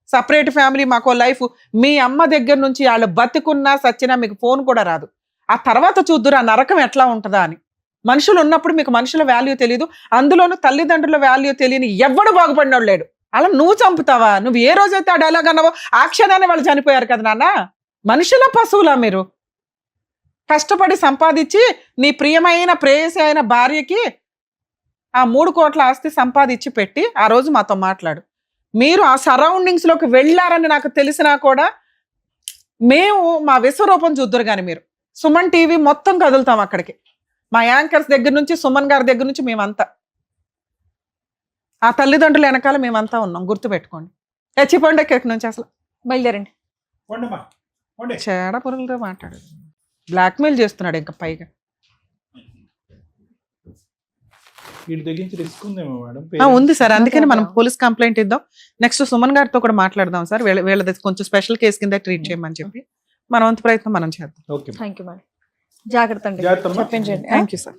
సపరేట్ ఫ్యామిలీ మాకో లైఫ్. మీ అమ్మ దగ్గర నుంచి వాళ్ళు బతుకున్నా సచ్చినా మీకు ఫోన్ కూడా రాదు. ఆ తర్వాత చూద్దురు ఆ నరకం ఎట్లా ఉంటుందా అని. మనుషులు ఉన్నప్పుడు మీకు మనుషుల వాల్యూ తెలియదు, అందులోనూ తల్లిదండ్రుల వాల్యూ తెలియని ఎవ్వడు బాగుపడినోడు లేడు. అలా నువ్వు చంపుతావా? నువ్వు ఏ రోజైతే ఆ డైలాగ్ అన్నావో ఆ క్షణాన్ని వాళ్ళు చనిపోయారు కదా నాన్న. మనుషుల పశువులా మీరు? కష్టపడి సంపాదించి నీ ప్రియమైన ప్రేయసి అయిన భార్యకి ఆ 3 కోట్ల ఆస్తి సంపాదించి పెట్టి ఆ రోజు మాతో మాట్లాడు. మీరు ఆ సరౌండింగ్స్ లోకి వెళ్ళారని నాకు తెలిసినా కూడా మేము మా విశ్వరూపం చూద్దరు కానీ మీరు సుమన్ టీవీ మొత్తం కదులుతాం అక్కడికి. మా యాంకర్స్ దగ్గర నుంచి సుమన్ గారి దగ్గర నుంచి మేమంతా ఆ తల్లిదండ్రుల వెనకాల మేమంతా ఉన్నాం, గుర్తుపెట్టుకోండి. చచ్చిపోండి ఎక్కడి నుంచి అసలు బయలుదేరండి. చేడ పురుగులతో మాట్లాడు, బ్లాక్మెయిల్ చేస్తున్నాడు ఇంకా పైగా. వీటి దగ్గర నుంచి రిస్క్ ఉందేమో మేడం. ఉంది సార్, అందుకని మనం పోలీస్ కంప్లైంట్ ఇద్దాం. నెక్స్ట్ సుమన్ గారితో కూడా మాట్లాడదాం సార్. వీళ్ళది కొంచెం స్పెషల్ కేసు కింద ట్రీట్ చేయమని చెప్పి మన వంతు ప్రయత్నం మనం చేద్దాం. Okay, thank you madam. జాగ్రత్త అండి, జాగ్రత్త అమ్మా. చెప్పించండి. Thank you sir.